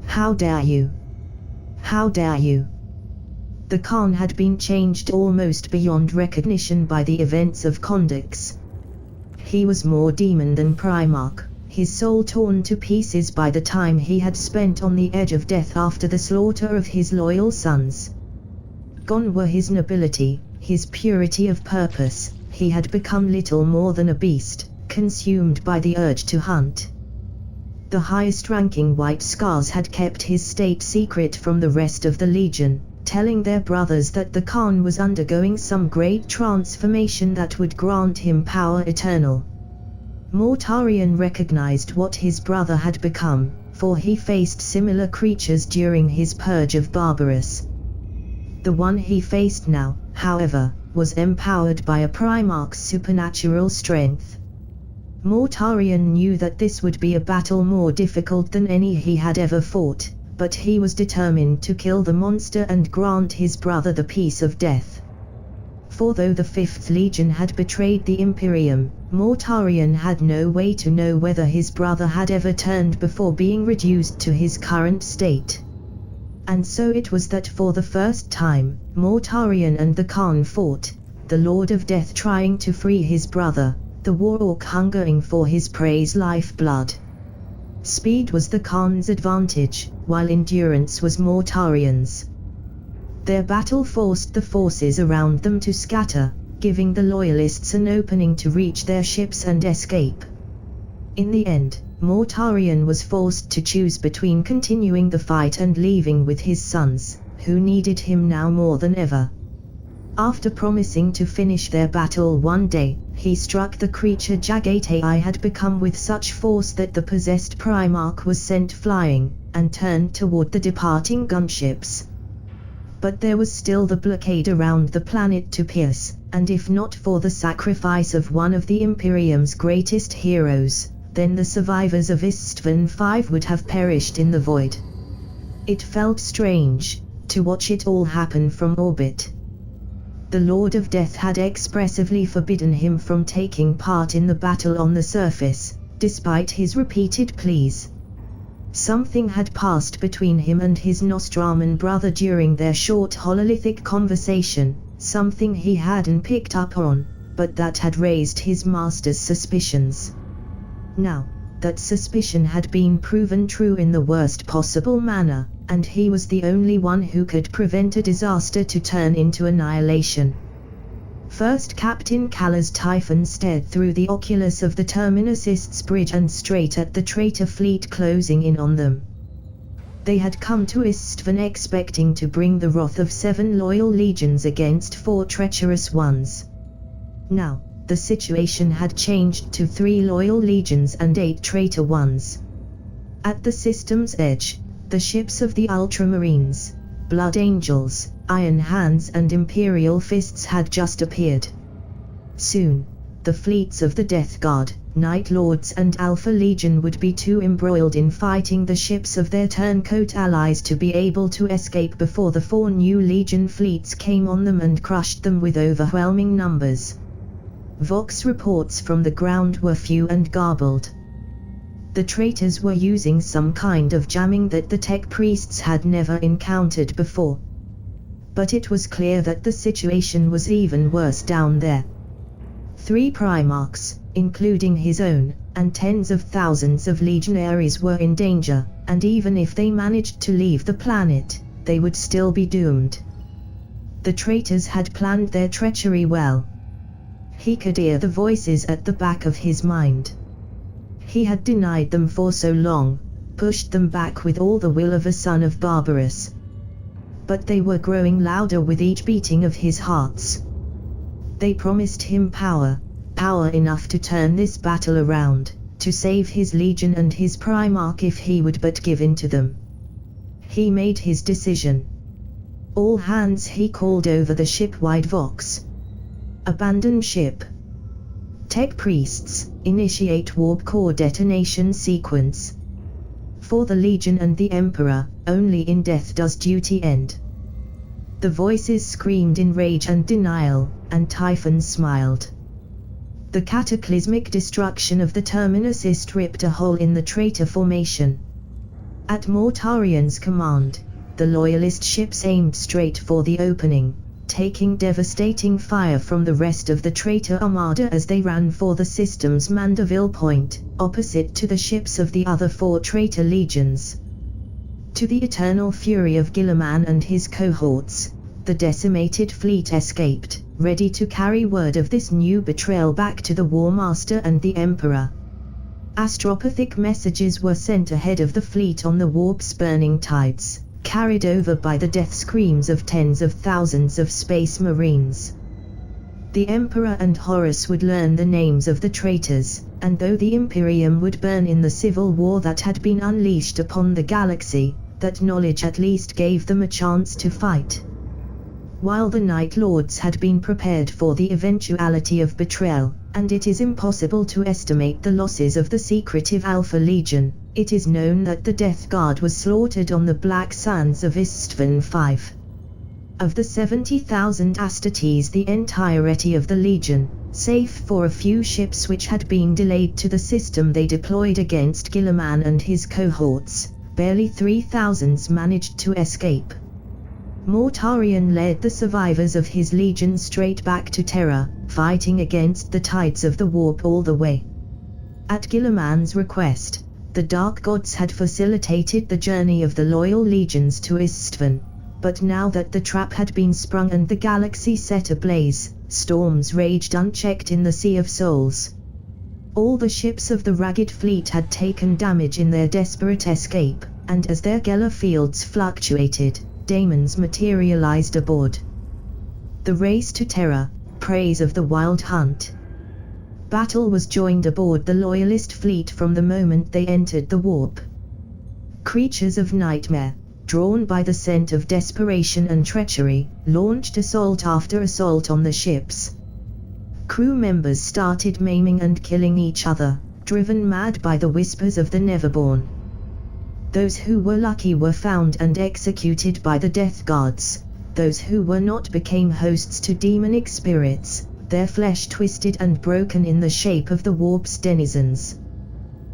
How dare you? How dare you?" The Khan had been changed almost beyond recognition by the events of Condix. He was more demon than Primarch, his soul torn to pieces by the time he had spent on the edge of death after the slaughter of his loyal sons. Gone were his nobility, his purity of purpose. He had become little more than a beast, consumed by the urge to hunt. The highest-ranking White Scars had kept his state secret from the rest of the Legion, telling their brothers that the Khan was undergoing some great transformation that would grant him power eternal. Mortarian recognized what his brother had become, for he faced similar creatures during his purge of Barbarous. The one he faced now, however, was empowered by a Primarch's supernatural strength. Mortarion knew that this would be a battle more difficult than any he had ever fought, but he was determined to kill the monster and grant his brother the peace of death. For though the 5th Legion had betrayed the Imperium, Mortarion had no way to know whether his brother had ever turned before being reduced to his current state. And so it was that for the first time, Mortarion and the Khan fought, the Lord of Death trying to free his brother, the Warorc hungering for his prey's lifeblood. Speed was the Khan's advantage, while endurance was Mortarion's. Their battle forced the forces around them to scatter, giving the Loyalists an opening to reach their ships and escape. In the end, Mortarion was forced to choose between continuing the fight and leaving with his sons, who needed him now more than ever. After promising to finish their battle one day, he struck the creature Jagatai had become with such force that the possessed Primarch was sent flying, and turned toward the departing gunships. But there was still the blockade around the planet to pierce, and if not for the sacrifice of one of the Imperium's greatest heroes, then the survivors of Istvan V would have perished in the void. It felt strange to watch it all happen from orbit. The Lord of Death had expressively forbidden him from taking part in the battle on the surface, despite his repeated pleas. Something had passed between him and his Nostraman brother during their short hololithic conversation, something he hadn't picked up on, but that had raised his master's suspicions. Now, that suspicion had been proven true in the worst possible manner, and he was the only one who could prevent a disaster to turn into annihilation. First Captain Callas Typhon stared through the oculus of the Terminusist's bridge and straight at the traitor fleet closing in on them. They had come to Istvan expecting to bring the wrath of 7 loyal legions against 4 treacherous ones. Now, the situation had changed to 3 loyal legions and 8 traitor ones. At the system's edge, the ships of the Ultramarines, Blood Angels, Iron Hands and Imperial Fists had just appeared. Soon, the fleets of the Death Guard, Night Lords and Alpha Legion would be too embroiled in fighting the ships of their turncoat allies to be able to escape before the 4 new Legion fleets came on them and crushed them with overwhelming numbers. Vox reports from the ground were few and garbled. The traitors were using some kind of jamming that the tech priests had never encountered before. But it was clear that the situation was even worse down there. 3 Primarchs, including his own, and tens of thousands of legionaries were in danger, and even if they managed to leave the planet, they would still be doomed. The traitors had planned their treachery well. He could hear the voices at the back of his mind. He had denied them for so long, pushed them back with all the will of a son of Barbarus. But they were growing louder with each beating of his hearts. They promised him power enough to turn this battle around, to save his legion and his Primarch if he would but give in to them. He made his decision. All hands, he called over the ship-wide Vox. Abandon ship. Tech priests, initiate warp core detonation sequence. For the Legion and the Emperor, only in death does duty end. The voices screamed in rage and denial, and Typhon smiled. The cataclysmic destruction of the Terminusist ripped a hole in the traitor formation. At Mortarion's command, the Loyalist ships aimed straight for the opening, taking devastating fire from the rest of the traitor armada as they ran for the system's Mandeville point, opposite to the ships of the other 4 traitor legions. To the eternal fury of Guilliman and his cohorts, the decimated fleet escaped, ready to carry word of this new betrayal back to the War Master and the Emperor. Astropathic messages were sent ahead of the fleet on the warp's burning tides, carried over by the death screams of tens of thousands of space marines. The Emperor and Horus would learn the names of the traitors, and though the Imperium would burn in the civil war that had been unleashed upon the galaxy, that knowledge at least gave them a chance to fight. while the Night Lords had been prepared for the eventuality of betrayal, and it is impossible to estimate the losses of the secretive Alpha Legion. It is known that the Death Guard was slaughtered on the Black Sands of Istvan V. Of the 70,000 Astartes, the entirety of the Legion, save for a few ships which had been delayed to the system they deployed against Guilliman and his cohorts, barely 3,000 managed to escape. Mortarion led the survivors of his legion straight back to Terra, fighting against the tides of the warp all the way. At Guilliman's request, the Dark Gods had facilitated the journey of the loyal legions to Istvan, but now that the trap had been sprung and the galaxy set ablaze, storms raged unchecked in the Sea of Souls. All the ships of the Ragged Fleet had taken damage in their desperate escape, and as their Geller fields fluctuated, daemons materialized aboard. The Race to Terra, praise of the Wild Hunt. Battle was joined aboard the Loyalist fleet from the moment they entered the warp. Creatures of nightmare, drawn by the scent of desperation and treachery, launched assault after assault on the ships. Crew members started maiming and killing each other, driven mad by the whispers of the Neverborn. Those who were lucky were found and executed by the Death Guards. Those who were not became hosts to demonic spirits, their flesh twisted and broken in the shape of the warp's denizens.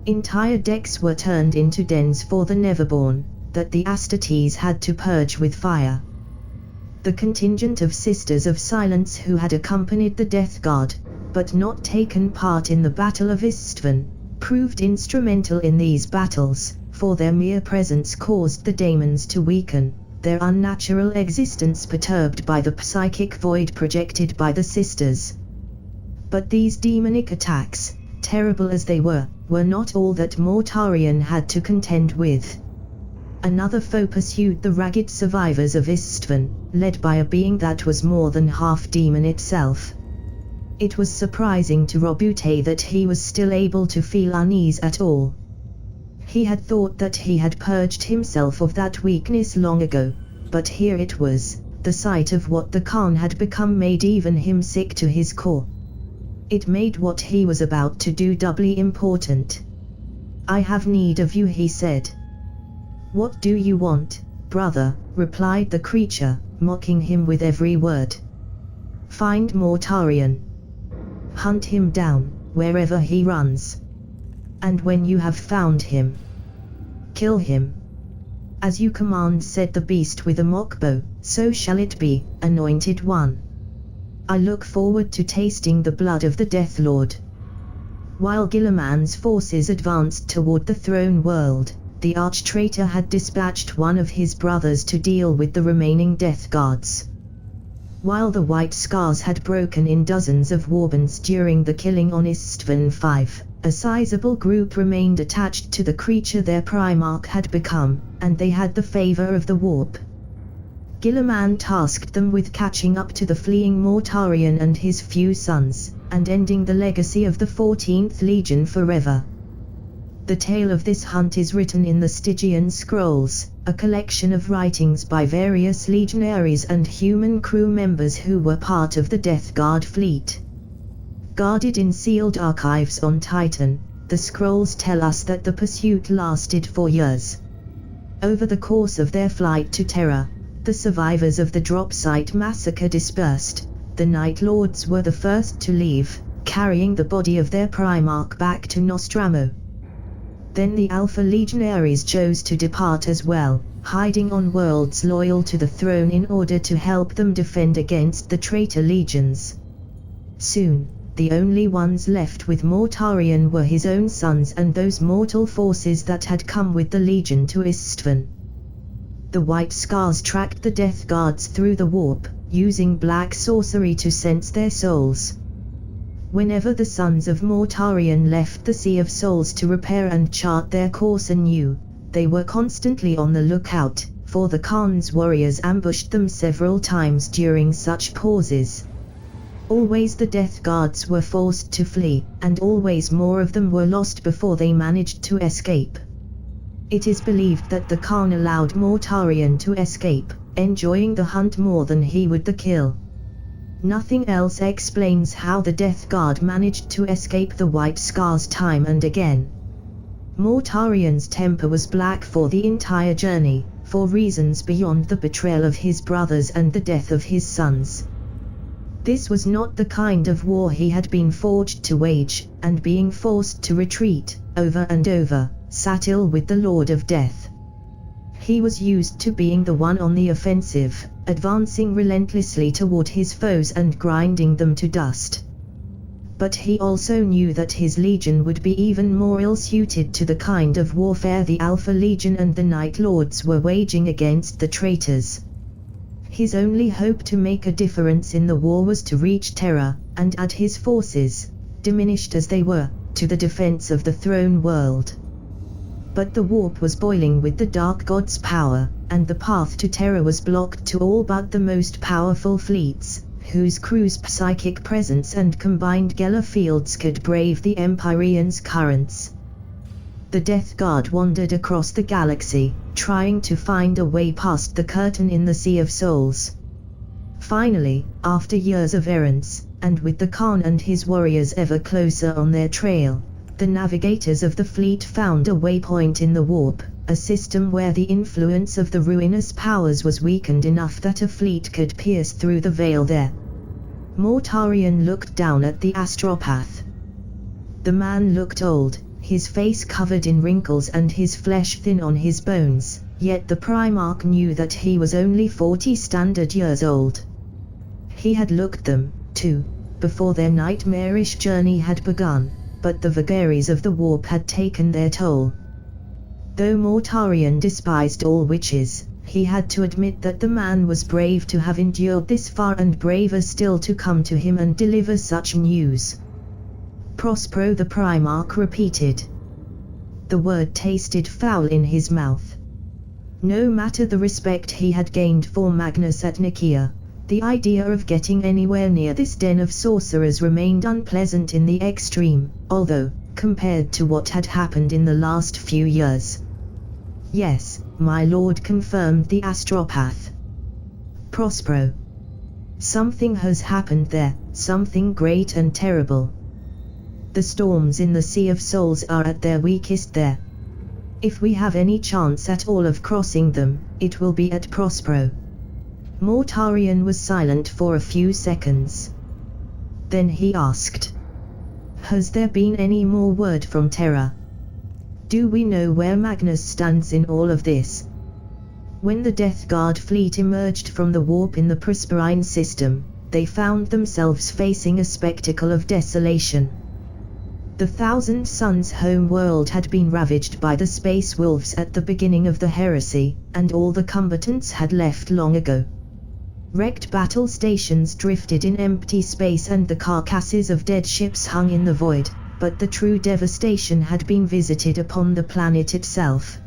Entire decks were turned into dens for the Neverborn, that the Astartes had to purge with fire. The contingent of Sisters of Silence who had accompanied the Death Guard, but not taken part in the Battle of Istvan, proved instrumental in these battles, for their mere presence caused the daemons to weaken, their unnatural existence perturbed by the psychic void projected by the Sisters. But these demonic attacks, terrible as they were not all that Mortarion had to contend with. Another foe pursued the ragged survivors of Istvan, led by a being that was more than half demon itself. It was surprising to Roboutian that he was still able to feel unease at all. He had thought that he had purged himself of that weakness long ago, but here it was, the sight of what the Khan had become made even him sick to his core. It made what he was about to do doubly important. "I have need of you," he said. "What do you want, brother?" replied the creature, mocking him with every word. "Find Mortarion. Hunt him down, wherever he runs. And when you have found him, kill him. As you command," said the beast with a mock bow, "so shall it be, anointed one. I look forward to tasting the blood of the Death Lord." While Guilliman's forces advanced toward the throne world, the arch-traitor had dispatched one of his brothers to deal with the remaining Death Guards. While the White Scars had broken in dozens of warbands during the killing on Istvan V, a sizable group remained attached to the creature their Primarch had become, and they had the favor of the warp. Guilliman tasked them with catching up to the fleeing Mortarion and his few sons, and ending the legacy of the 14th Legion forever. The tale of this hunt is written in the Stygian Scrolls, a collection of writings by various legionaries and human crew members who were part of the Death Guard fleet. Guarded in sealed archives on Titan, the scrolls tell us that the pursuit lasted for years. Over the course of their flight to Terra, the survivors of the drop site massacre dispersed. The Night Lords were the first to leave, carrying the body of their Primarch back to Nostramo. Then the Alpha Legionaries chose to depart as well, hiding on worlds loyal to the throne in order to help them defend against the traitor legions. Soon, the only ones left with Mortarion were his own sons and those mortal forces that had come with the Legion to Istvan. The White Scars tracked the Death Guards through the warp, using black sorcery to sense their souls. Whenever the sons of Mortarion left the Sea of Souls to repair and chart their course anew, they were constantly on the lookout, for the Khan's warriors ambushed them several times during such pauses. Always the Death Guards were forced to flee, and always more of them were lost before they managed to escape. It is believed that the Khan allowed Mortarion to escape, enjoying the hunt more than he would the kill. Nothing else explains how the Death Guard managed to escape the White Scars time and again. Mortarian's temper was black for the entire journey, for reasons beyond the betrayal of his brothers and the death of his sons. This was not the kind of war he had been forged to wage, and being forced to retreat, over and over, sat ill with the Lord of Death. He was used to being the one on the offensive, advancing relentlessly toward his foes and grinding them to dust. But he also knew that his legion would be even more ill-suited to the kind of warfare the Alpha Legion and the Night Lords were waging against the traitors. His only hope to make a difference in the war was to reach Terra, and add his forces, diminished as they were, to the defense of the throne world. But the warp was boiling with the Dark God's power, and the path to Terra was blocked to all but the most powerful fleets, whose crews' psychic presence and combined Geller fields could brave the Empyrean's currents. The Death Guard wandered across the galaxy, trying to find a way past the curtain in the Sea of Souls. Finally, after years of errance, and with the Khan and his warriors ever closer on their trail, the navigators of the fleet found a waypoint in the warp, a system where the influence of the ruinous powers was weakened enough that a fleet could pierce through the veil there. Mortarian looked down at the astropath. The man looked old, his face covered in wrinkles and his flesh thin on his bones, yet the Primarch knew that he was only 40 standard years old. He had looked them, too, before their nightmarish journey had begun, but the vagaries of the warp had taken their toll. Though Mortarian despised all witches, he had to admit that the man was brave to have endured this far and braver still to come to him and deliver such news. Prospero, the Primarch repeated. The word tasted foul in his mouth. No matter the respect he had gained for Magnus at Nicaea, the idea of getting anywhere near this den of sorcerers remained unpleasant in the extreme, although, compared to what had happened in the last few years. Yes, my lord, confirmed the astropath. Prospero. Something has happened there, something great and terrible. The storms in the Sea of Souls are at their weakest there. If we have any chance at all of crossing them, it will be at Prospero. Mortarian was silent for a few seconds. Then he asked, has there been any more word from Terra? Do we know where Magnus stands in all of this? When the Death Guard fleet emerged from the warp in the Prosperine system, they found themselves facing a spectacle of desolation. The Thousand Suns homeworld had been ravaged by the space wolves at the beginning of the heresy, and all the combatants had left long ago. Wrecked battle stations drifted in empty space and the carcasses of dead ships hung in the void, but the true devastation had been visited upon the planet itself.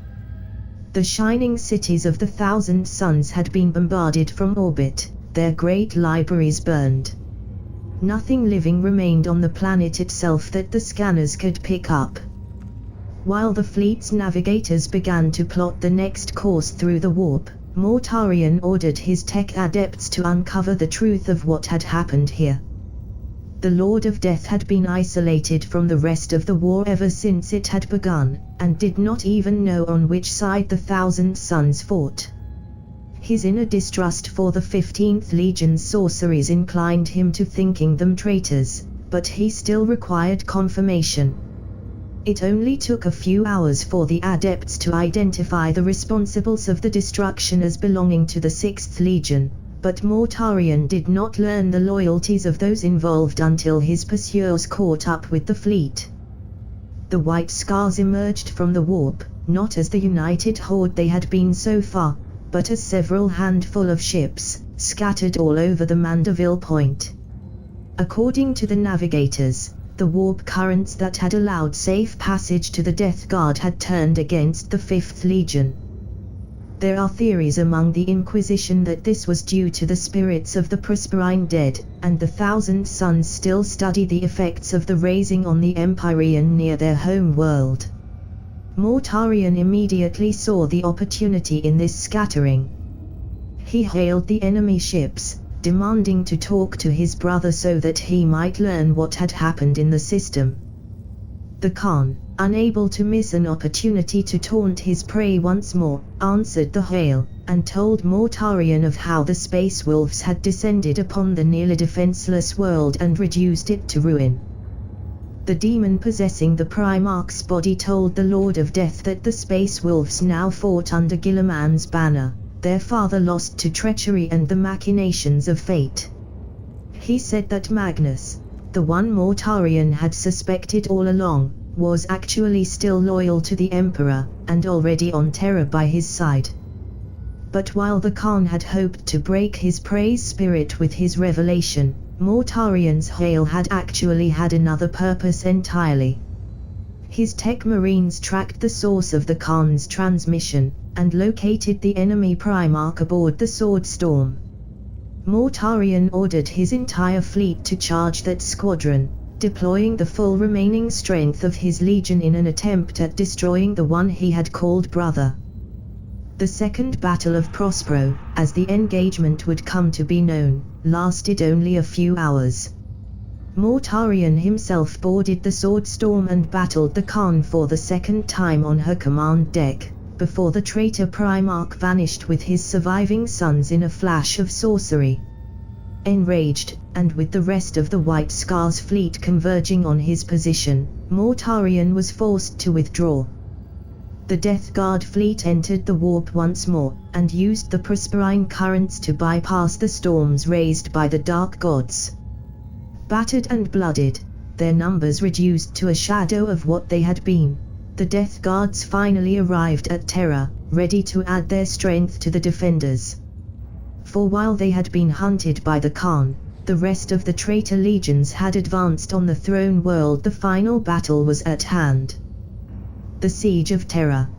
The shining cities of the Thousand Suns had been bombarded from orbit, their great libraries burned. Nothing living remained on the planet itself that the scanners could pick up. While the fleet's navigators began to plot the next course through the warp, Mortarian ordered his tech adepts to uncover the truth of what had happened here. The Lord of Death had been isolated from the rest of the war ever since it had begun, and did not even know on which side the Thousand Suns fought. His inner distrust for the 15th Legion's sorceries inclined him to thinking them traitors, but he still required confirmation. It only took a few hours for the adepts to identify the responsibles of the destruction as belonging to the 6th Legion, but Mortarian did not learn the loyalties of those involved until his pursuers caught up with the fleet. The White Scars emerged from the warp, not as the united horde they had been so far, but as several handful of ships, scattered all over the Mandeville Point. According to the navigators, the warp currents that had allowed safe passage to the Death Guard had turned against the 5th Legion. There are theories among the Inquisition that this was due to the spirits of the Prosperine dead, and the Thousand Suns still study the effects of the raising on the Empyrean near their home world. Mortarian immediately saw the opportunity in this scattering. He hailed the enemy ships, demanding to talk to his brother so that he might learn what had happened in the system. The Khan, unable to miss an opportunity to taunt his prey once more, answered the hail, and told Mortarion of how the space wolves had descended upon the nearly defenseless world and reduced it to ruin. The demon possessing the Primarch's body told the Lord of Death that the space wolves now fought under Guilliman's banner, their father lost to treachery and the machinations of fate. He said that Magnus, the one Mortarion had suspected all along, was actually still loyal to the Emperor, and already on Terra by his side. But while the Khan had hoped to break his prey's spirit with his revelation, Mortarion's hail had actually had another purpose entirely. His tech marines tracked the source of the Khan's transmission, and located the enemy Primarch aboard the Sword Storm. Mortarion ordered his entire fleet to charge that squadron, deploying the full remaining strength of his legion in an attempt at destroying the one he had called brother. The Second Battle of Prospero, as the engagement would come to be known, lasted only a few hours. Mortarion himself boarded the Sword Storm and battled the Khan for the second time on her command deck, before the traitor Primarch vanished with his surviving sons in a flash of sorcery. Enraged, and with the rest of the White Scar's fleet converging on his position, Mortarion was forced to withdraw. The Death Guard fleet entered the warp once more, and used the Prosperine currents to bypass the storms raised by the Dark Gods. Battered and blooded, their numbers reduced to a shadow of what they had been, the Death Guards finally arrived at Terra, ready to add their strength to the defenders. For while they had been hunted by the Khan, the rest of the traitor legions had advanced on the throne world. The final battle was at hand. The Siege of Terra.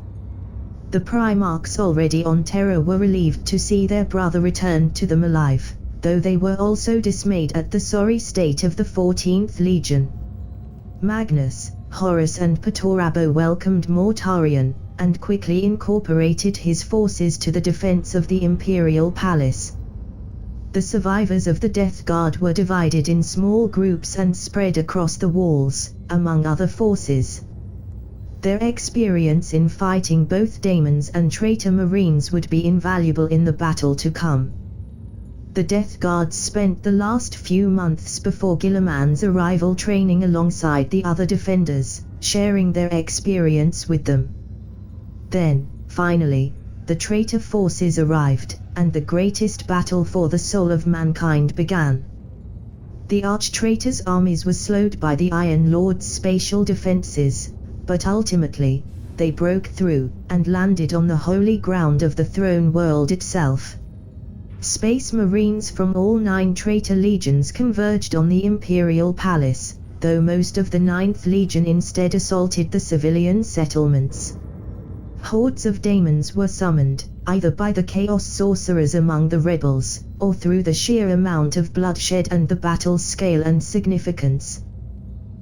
The Primarchs already on Terra were relieved to see their brother return to them alive, though they were also dismayed at the sorry state of the 14th Legion. Magnus, Horus and Patorabo welcomed Mortarion, and quickly incorporated his forces to the defense of the Imperial Palace. The survivors of the Death Guard were divided in small groups and spread across the walls, among other forces. Their experience in fighting both daemons and traitor marines would be invaluable in the battle to come. The Death Guards spent the last few months before Guilliman's arrival training alongside the other defenders, sharing their experience with them. Then, finally, the traitor forces arrived, and the greatest battle for the soul of mankind began. The arch-traitor's armies were slowed by the Iron Lord's spatial defenses, but ultimately, they broke through, and landed on the holy ground of the throne world itself. Space Marines from all 9 traitor legions converged on the Imperial Palace, though most of the 9th Legion instead assaulted the civilian settlements. Hordes of daemons were summoned, either by the chaos sorcerers among the rebels, or through the sheer amount of bloodshed and the battle's scale and significance.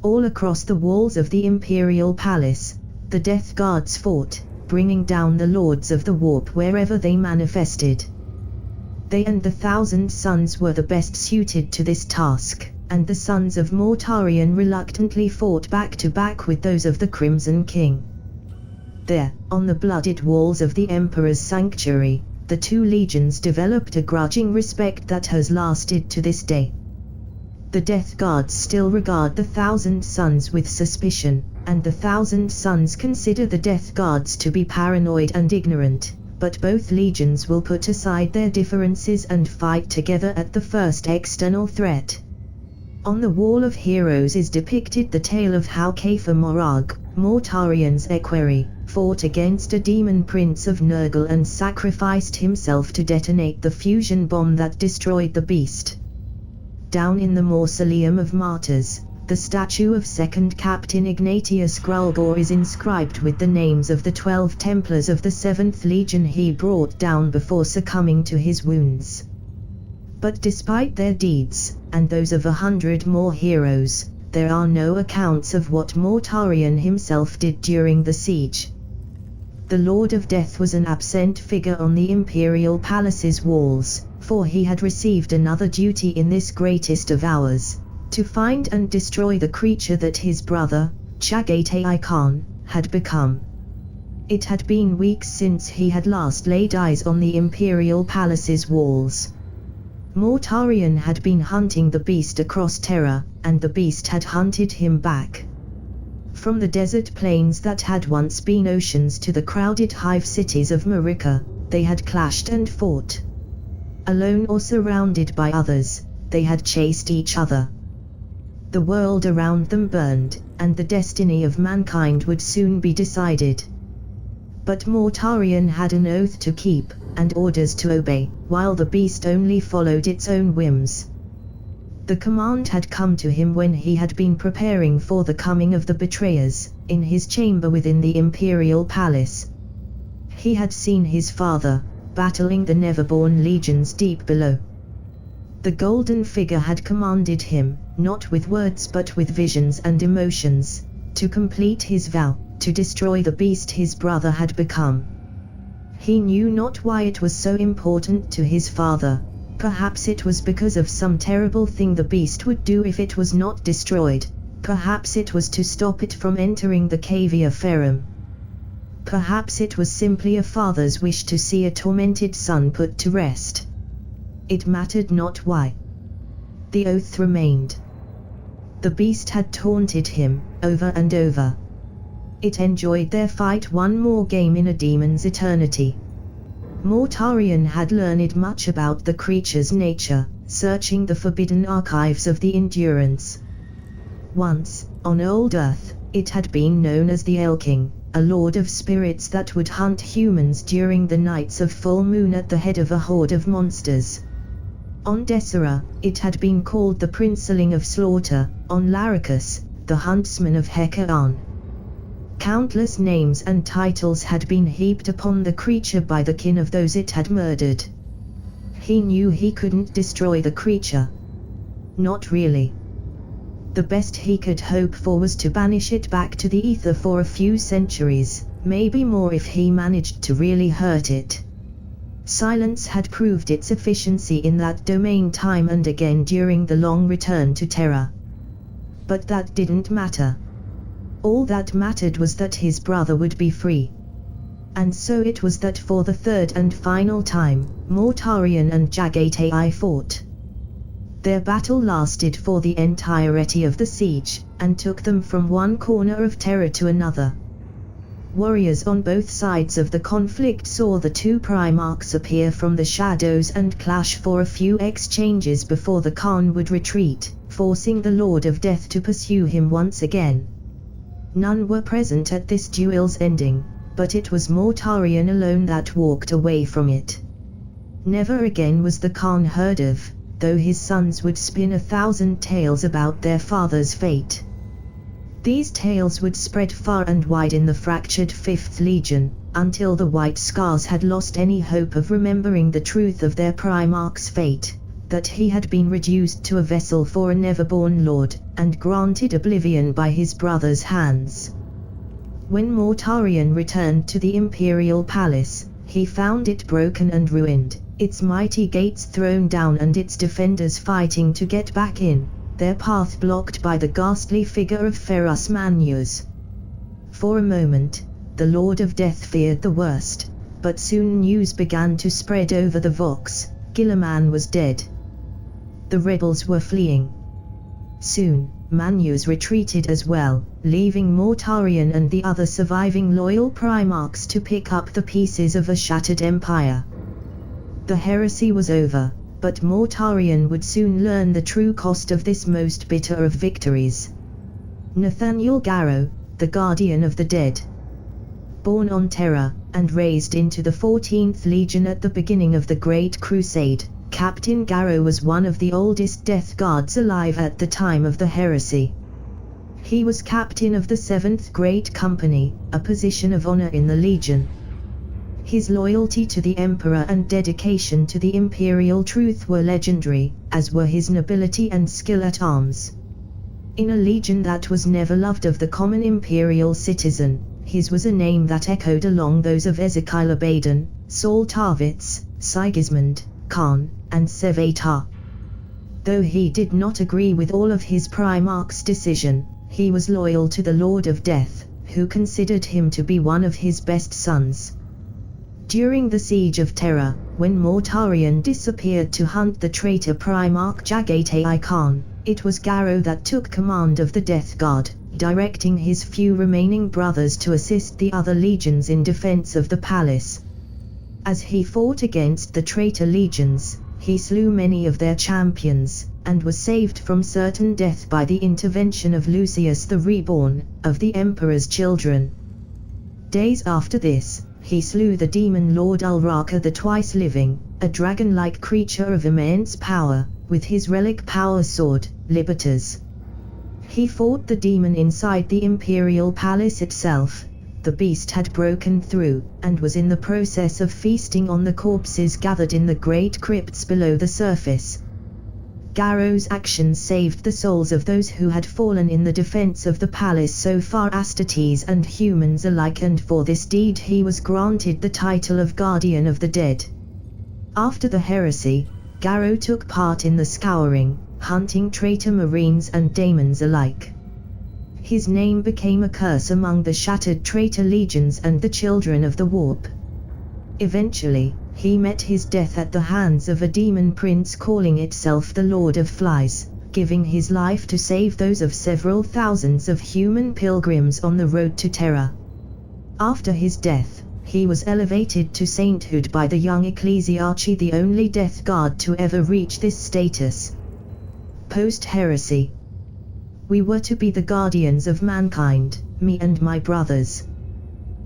All across the walls of the Imperial Palace, the Death Guards fought, bringing down the Lords of the Warp wherever they manifested. They and the Thousand Sons were the best suited to this task, and the Sons of Mortarion reluctantly fought back to back with those of the Crimson King. There, on the blooded walls of the Emperor's sanctuary, the 2 legions developed a grudging respect that has lasted to this day. The Death Guards still regard the Thousand Sons with suspicion, and the Thousand Sons consider the Death Guards to be paranoid and ignorant, but both legions will put aside their differences and fight together at the first external threat. On the Wall of Heroes is depicted the tale of how Kafer Morag, Mortarion's equerry, fought against a demon prince of Nurgle and sacrificed himself to detonate the fusion bomb that destroyed the beast. Down in the Mausoleum of Martyrs, the statue of 2nd Captain Ignatius Grulgor is inscribed with the names of the 12 Templars of the 7th Legion he brought down before succumbing to his wounds. But despite their deeds, and those of 100 more heroes, there are no accounts of what Mortarion himself did during the siege. The Lord of Death was an absent figure on the Imperial Palace's walls, for he had received another duty in this greatest of hours, to find and destroy the creature that his brother, Chagatai Khan, had become. It had been weeks since he had last laid eyes on the Imperial Palace's walls. Mortarion had been hunting the beast across Terra, and the beast had hunted him back. From the desert plains that had once been oceans to the crowded hive cities of Marika, they had clashed and fought. Alone or surrounded by others, they had chased each other. The world around them burned, and the destiny of mankind would soon be decided. But Mortarion had an oath to keep, and orders to obey, while the beast only followed its own whims. The command had come to him when he had been preparing for the coming of the betrayers, in his chamber within the Imperial Palace. He had seen his father, battling the Neverborn legions deep below. The golden figure had commanded him, not with words but with visions and emotions, to complete his vow, to destroy the beast his brother had become. He knew not why it was so important to his father. Perhaps it was because of some terrible thing the beast would do if it was not destroyed. Perhaps it was to stop it from entering the Cavia Ferrum. Perhaps it was simply a father's wish to see a tormented son put to rest. It mattered not why. The oath remained. The beast had taunted him, over and over. It enjoyed their fight, one more game in a demon's eternity. Mortarion had learned much about the creature's nature, searching the forbidden archives of the Endurance. Once, on old Earth, it had been known as the Elking, a lord of spirits that would hunt humans during the nights of full moon at the head of a horde of monsters. On Desera, it had been called the Princeling of Slaughter, on Laricus, the Huntsman of Hecaon. Countless names and titles had been heaped upon the creature by the kin of those it had murdered. He knew he couldn't destroy the creature. Not really. The best he could hope for was to banish it back to the ether for a few centuries, maybe more if he managed to really hurt it. Silence had proved its efficiency in that domain time and again during the long return to Terra. But that didn't matter. All that mattered was that his brother would be free. And so it was that for the third and final time, Mortarion and Chagatai fought. Their battle lasted for the entirety of the siege, and took them from one corner of Terra to another. Warriors on both sides of the conflict saw the two Primarchs appear from the shadows and clash for a few exchanges before the Khan would retreat, forcing the Lord of Death to pursue him once again. None were present at this duel's ending, but it was Mortarion alone that walked away from it. Never again was the Khan heard of, though his sons would spin 1,000 tales about their father's fate. These tales would spread far and wide in the fractured 5th Legion, until the White Scars had lost any hope of remembering the truth of their Primarch's fate, that he had been reduced to a vessel for a never-born lord, and granted oblivion by his brother's hands. When Mortarion returned to the Imperial Palace, he found it broken and ruined, its mighty gates thrown down and its defenders fighting to get back in, their path blocked by the ghastly figure of Ferrus Manus. For a moment, the Lord of Death feared the worst, but soon news began to spread over the Vox. Guilliman was dead. The rebels were fleeing. Soon, Manus retreated as well, leaving Mortarion and the other surviving loyal Primarchs to pick up the pieces of a shattered empire. The heresy was over, but Mortarion would soon learn the true cost of this most bitter of victories. Nathaniel Garrow, the Guardian of the Dead. Born on Terra, and raised into the 14th Legion at the beginning of the Great Crusade, Captain Garrow was one of the oldest Death Guards alive at the time of the heresy. He was captain of the 7th Great Company, a position of honor in the Legion. His loyalty to the Emperor and dedication to the imperial truth were legendary, as were his nobility and skill at arms. In a legion that was never loved of the common imperial citizen, his was a name that echoed along those of Ezekiel Abaddon, Saul Tarvitz, Sigismund, Khan, and Sevatar. Though he did not agree with all of his Primarch's decision, he was loyal to the Lord of Death, who considered him to be one of his best sons. During the Siege of Terra, when Mortarion disappeared to hunt the traitor Primarch Jagatai Khan, it was Garrow that took command of the Death Guard, directing his few remaining brothers to assist the other legions in defense of the palace. As he fought against the traitor legions, he slew many of their champions, and was saved from certain death by the intervention of Lucius the Reborn, of the Emperor's children. Days after this, he slew the demon lord Ulraka the Twice-Living, a dragon-like creature of immense power, with his relic power sword, Libertas. He fought the demon inside the imperial palace itself. The beast had broken through, and was in the process of feasting on the corpses gathered in the great crypts below the surface. Garrow's actions saved the souls of those who had fallen in the defense of the palace so far Astartes and humans alike, and for this deed he was granted the title of Guardian of the Dead. After the heresy, Garrow took part in the scouring, hunting traitor marines and daemons alike. His name became a curse among the shattered traitor legions and the children of the warp. Eventually, he met his death at the hands of a demon prince calling itself the Lord of Flies, giving his life to save those of several thousands of human pilgrims on the road to Terra. After his death, he was elevated to sainthood by the young Ecclesiarchy, the only Death Guard to ever reach this status. Post-Heresy. We were to be the guardians of mankind, me and my brothers.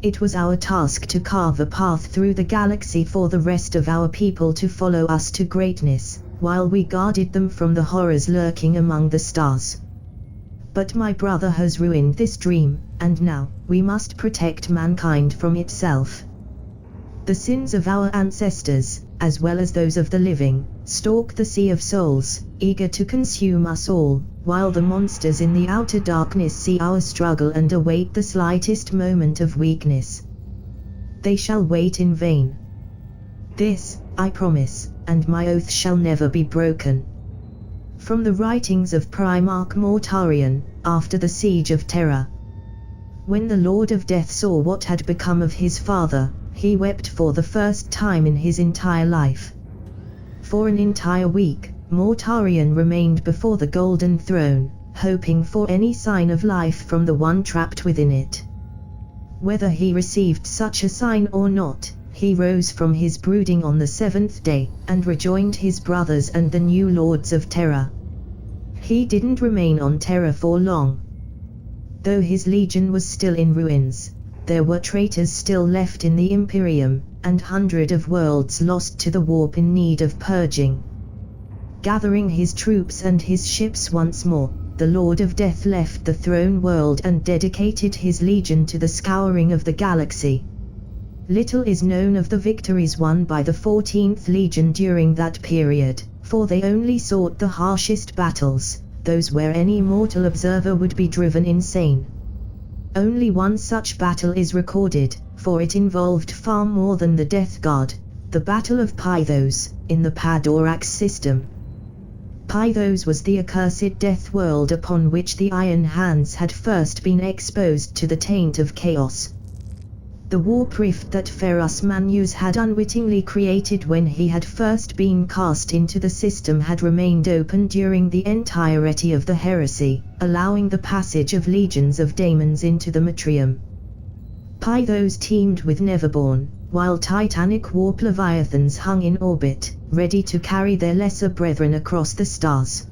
It was our task to carve a path through the galaxy for the rest of our people to follow us to greatness, while we guarded them from the horrors lurking among the stars. But my brother has ruined this dream, and now, we must protect mankind from itself. The sins of our ancestors, as well as those of the living, stalk the sea of souls, eager to consume us all, while the monsters in the outer darkness see our struggle and await the slightest moment of weakness. They shall wait in vain. This, I promise, and my oath shall never be broken. From the writings of Primarch Mortarion, after the Siege of Terra. When the Lord of Death saw what had become of his father, he wept for the first time in his entire life. For an entire week, Mortarion remained before the Golden Throne, hoping for any sign of life from the one trapped within it. Whether he received such a sign or not, he rose from his brooding on the seventh day, and rejoined his brothers and the new lords of Terra. He didn't remain on Terra for long. Though his legion was still in ruins, there were traitors still left in the Imperium, and hundreds of worlds lost to the warp in need of purging. Gathering his troops and his ships once more, the Lord of Death left the throne world and dedicated his legion to the scouring of the galaxy. Little is known of the victories won by the 14th Legion during that period, for they only sought the harshest battles, those where any mortal observer would be driven insane. Only one such battle is recorded, for it involved far more than the Death Guard, the Battle of Pythos, in the Padorax system. Pythos was the accursed death world upon which the Iron Hands had first been exposed to the taint of chaos. The warp rift that Ferrus Manus had unwittingly created when he had first been cast into the system had remained open during the entirety of the heresy, allowing the passage of legions of daemons into the Metrium. Pythos teamed with Neverborn, while titanic warp leviathans hung in orbit, ready to carry their lesser brethren across the stars.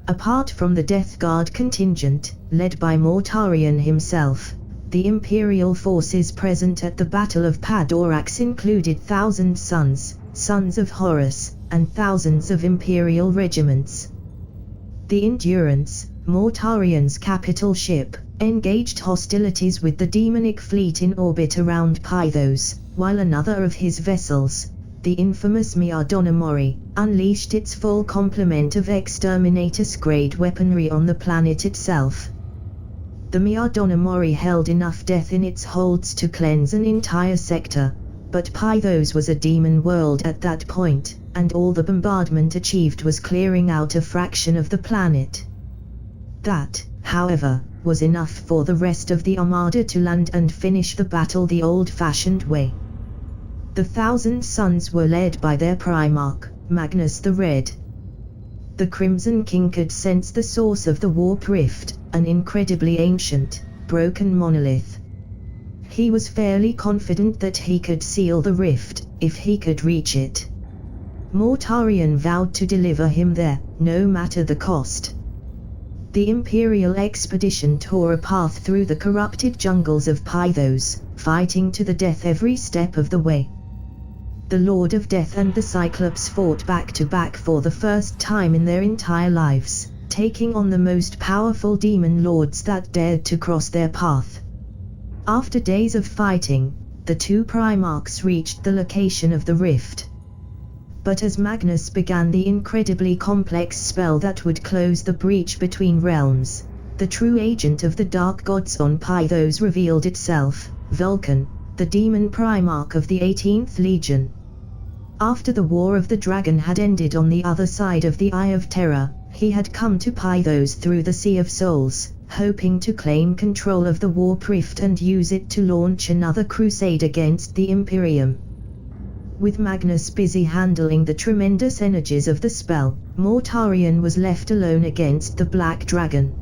Apart from the Death Guard contingent, led by Mortarion himself, the Imperial forces present at the Battle of Padorax included 1,000 sons of Horus, and thousands of Imperial regiments. The Endurance, Mortarion's capital ship, engaged hostilities with the demonic fleet in orbit around Pythos, while another of his vessels, the infamous Miardonomori, unleashed its full complement of Exterminatus-grade weaponry on the planet itself. The Miardonna Mori held enough death in its holds to cleanse an entire sector, but Pythos was a demon world at that point, and all the bombardment achieved was clearing out a fraction of the planet. That, however, was enough for the rest of the Armada to land and finish the battle the old-fashioned way. The Thousand Sons were led by their Primarch, Magnus the Red. The Crimson King could sense the source of the Warp Rift, an incredibly ancient, broken monolith. He was fairly confident that he could seal the rift, if he could reach it. Mortarion vowed to deliver him there, no matter the cost. The Imperial expedition tore a path through the corrupted jungles of Pythos, fighting to the death every step of the way. The Lord of Death and the Cyclops fought back to back for the first time in their entire lives, taking on the most powerful demon lords that dared to cross their path. After days of fighting, the two Primarchs reached the location of the rift. But as Magnus began the incredibly complex spell that would close the breach between realms, the true agent of the Dark Gods on Pythos revealed itself, Vulcan, the demon Primarch of the 18th Legion. After the War of the Dragon had ended on the other side of the Eye of Terror, he had come to Pythos through the Sea of Souls, hoping to claim control of the Warp Rift and use it to launch another crusade against the Imperium. With Magnus busy handling the tremendous energies of the spell, Mortarion was left alone against the Black Dragon.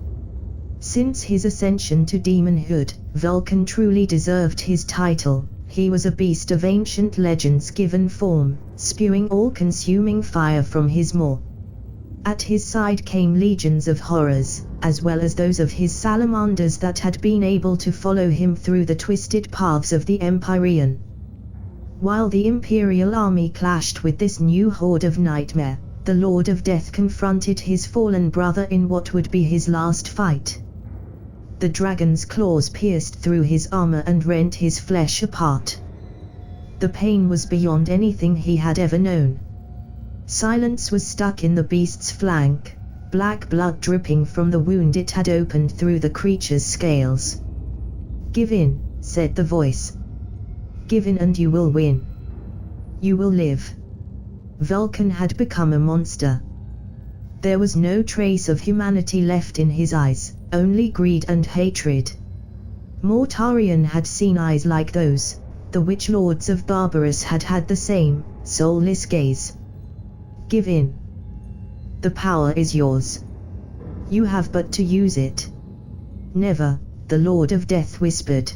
Since his ascension to demonhood, Vulcan truly deserved his title. He was a beast of ancient legends given form, spewing all-consuming fire from his maw. At his side came legions of horrors, as well as those of his salamanders that had been able to follow him through the twisted paths of the Empyrean. While the Imperial army clashed with this new horde of nightmare, the Lord of Death confronted his fallen brother in what would be his last fight. The dragon's claws pierced through his armor and rent his flesh apart. The pain was beyond anything he had ever known. Silence was stuck in the beast's flank, black blood dripping from the wound it had opened through the creature's scales. "Give in," said the voice. "Give in and you will win. You will live." Vulcan had become a monster. There was no trace of humanity left in his eyes, only greed and hatred. Mortarion had seen eyes like those. The Witch Lords of Barbarous had had the same, soulless gaze. "Give in. The power is yours. You have but to use it." "Never," the Lord of Death whispered.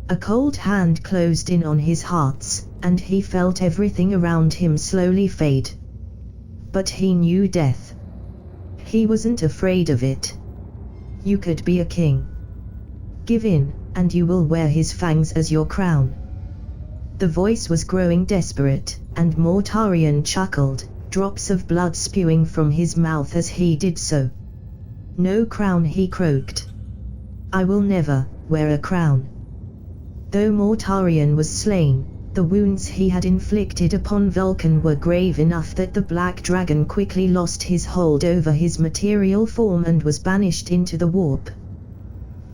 A cold hand closed in on his heart, and he felt everything around him slowly fade. But he knew death. He wasn't afraid of it. "You could be a king. Give in, and you will wear his fangs as your crown." The voice was growing desperate, and Mortarion chuckled, drops of blood spewing from his mouth as he did so. "No crown," he croaked. "I will never wear a crown." Though Mortarion was slain, the wounds he had inflicted upon Vulcan were grave enough that the Black Dragon quickly lost his hold over his material form and was banished into the warp.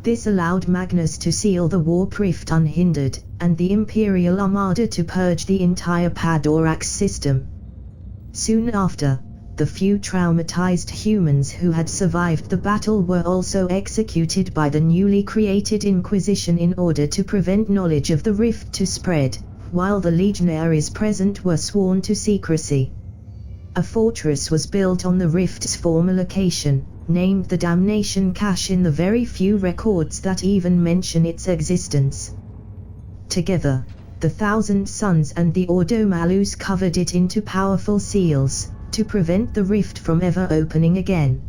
This allowed Magnus to seal the Warp Rift unhindered, and the Imperial Armada to purge the entire Padorax system. Soon after, the few traumatized humans who had survived the battle were also executed by the newly created Inquisition in order to prevent knowledge of the rift to spread, while the legionaries present were sworn to secrecy. A fortress was built on the rift's former location, named the Damnation Cache in the very few records that even mention its existence. Together, the Thousand Sons and the Ordo Malus covered it into powerful seals, to prevent the rift from ever opening again.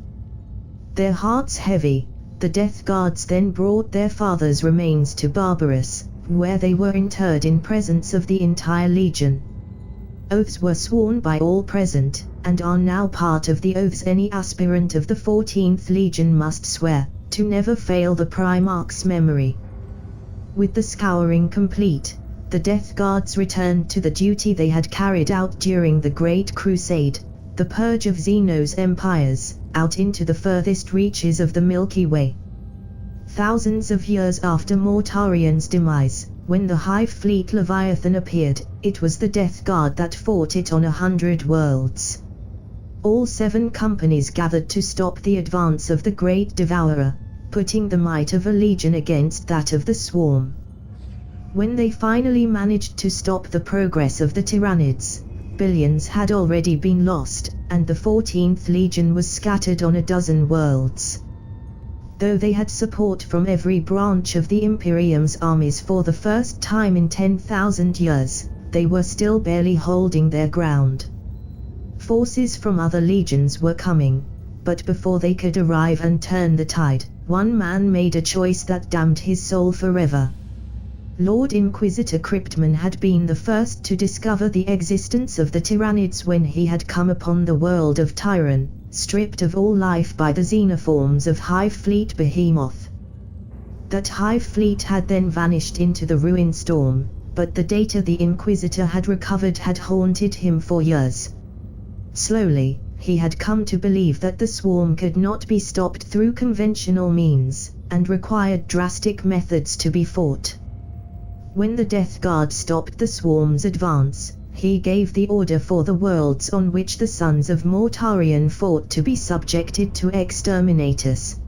Their hearts heavy, the Death Guards then brought their father's remains to Barbarous, where they were interred in presence of the entire legion. Oaths were sworn by all present, and are now part of the oaths any aspirant of the 14th Legion must swear, to never fail the Primarch's memory. With the scouring complete, the Death Guards returned to the duty they had carried out during the Great Crusade, the purge of Xeno's empires, out into the furthest reaches of the Milky Way. Thousands of years after Mortarian's demise, when the Hive Fleet Leviathan appeared, it was the Death Guard that fought it on 100 worlds. All 7 companies gathered to stop the advance of the Great Devourer, putting the might of a legion against that of the Swarm. When they finally managed to stop the progress of the Tyranids, billions had already been lost, and the 14th Legion was scattered on a dozen worlds. Though they had support from every branch of the Imperium's armies for the first time in 10,000 years, they were still barely holding their ground. Forces from other legions were coming, but before they could arrive and turn the tide, one man made a choice that damned his soul forever. Lord Inquisitor Cryptman had been the first to discover the existence of the Tyranids when he had come upon the world of Tyran, stripped of all life by the xenoforms of Hive Fleet Behemoth. That Hive Fleet had then vanished into the ruin storm, but the data the Inquisitor had recovered had haunted him for years. Slowly, he had come to believe that the swarm could not be stopped through conventional means, and required drastic methods to be fought. When the Death Guard stopped the swarm's advance, he gave the order for the worlds on which the Sons of Mortarion fought to be subjected to exterminators.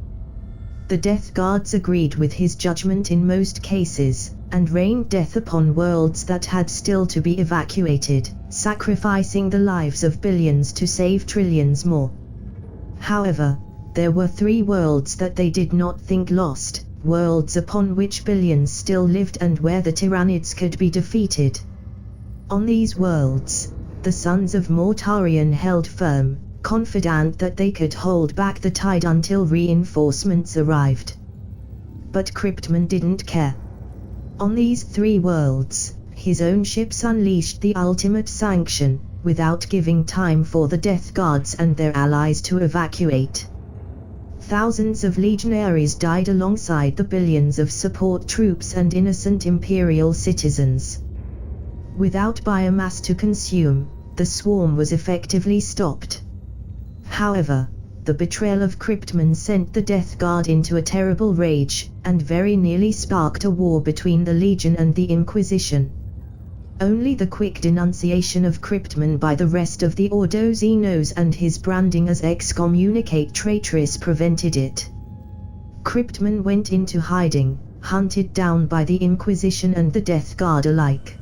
The Death Guards agreed with his judgment in most cases, and rained death upon worlds that had still to be evacuated, sacrificing the lives of billions to save trillions more. However, there were 3 worlds that they did not think lost, worlds upon which billions still lived and where the Tyranids could be defeated. On these worlds, the Sons of Mortarion held firm, confident that they could hold back the tide until reinforcements arrived. But Cryptman didn't care. On these 3 worlds, his own ships unleashed the ultimate sanction, without giving time for the Death Guards and their allies to evacuate. Thousands of legionaries died alongside the billions of support troops and innocent Imperial citizens. Without biomass to consume, the swarm was effectively stopped. However, the betrayal of Cryptman sent the Death Guard into a terrible rage, and very nearly sparked a war between the Legion and the Inquisition. Only the quick denunciation of Cryptman by the rest of the Ordo Xenos and his branding as excommunicate traitress prevented it. Cryptman went into hiding, hunted down by the Inquisition and the Death Guard alike.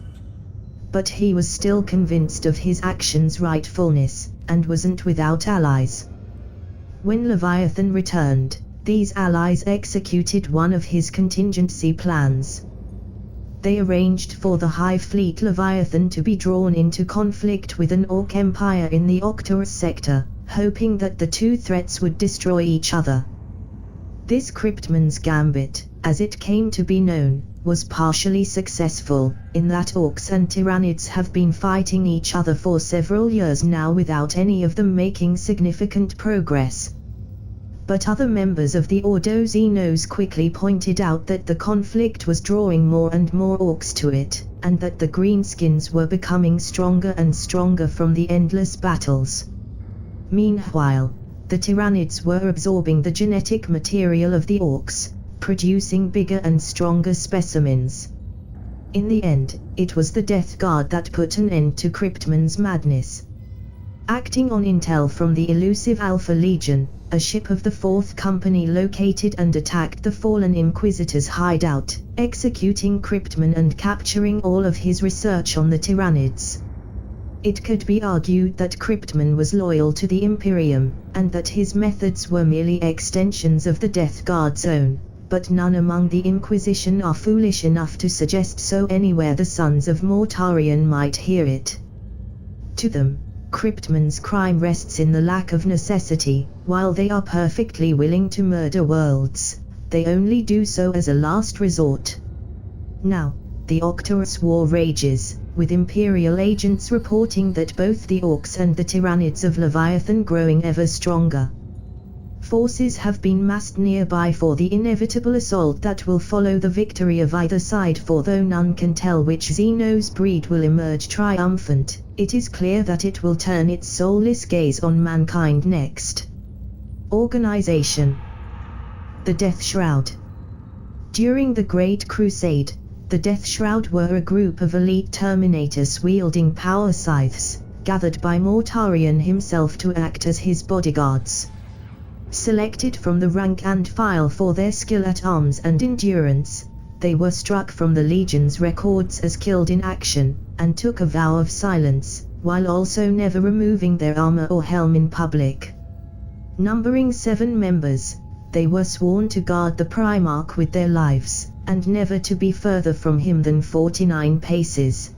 But he was still convinced of his actions' rightfulness, and wasn't without allies. When Leviathan returned, these allies executed one of his contingency plans. They arranged for the Hive Fleet Leviathan to be drawn into conflict with an Orc Empire in the Octorus sector, hoping that the 2 threats would destroy each other. This Cryptman's gambit, as it came to be known, was partially successful, in that Orcs and Tyranids have been fighting each other for several years now without any of them making significant progress. But other members of the Ordo Xenos quickly pointed out that the conflict was drawing more and more Orcs to it, and that the Greenskins were becoming stronger and stronger from the endless battles. Meanwhile, the Tyranids were absorbing the genetic material of the Orcs, producing bigger and stronger specimens. In the end, it was the Death Guard that put an end to Cryptman's madness. Acting on intel from the elusive Alpha Legion, a ship of the 4th Company located and attacked the fallen Inquisitor's hideout, executing Cryptman and capturing all of his research on the Tyranids. It could be argued that Cryptman was loyal to the Imperium, and that his methods were merely extensions of the Death Guard's own, but none among the Inquisition are foolish enough to suggest so anywhere the Sons of Mortarion might hear it. To them, Cryptman's crime rests in the lack of necessity. While they are perfectly willing to murder worlds, they only do so as a last resort. Now, the Octorus War rages, with Imperial agents reporting that both the Orcs and the Tyranids of Leviathan growing ever stronger. Forces have been massed nearby for the inevitable assault that will follow the victory of either side, for though none can tell which Xenos breed will emerge triumphant, it is clear that it will turn its soulless gaze on mankind next. Organization. The Death Shroud. During the Great Crusade, the Death Shroud were a group of elite Terminators wielding power scythes, gathered by Mortarion himself to act as his bodyguards. Selected from the rank and file for their skill at arms and endurance, they were struck from the Legion's records as killed in action, and took a vow of silence, while also never removing their armor or helm in public. Numbering 7 members, they were sworn to guard the Primarch with their lives, and never to be further from him than 49 paces.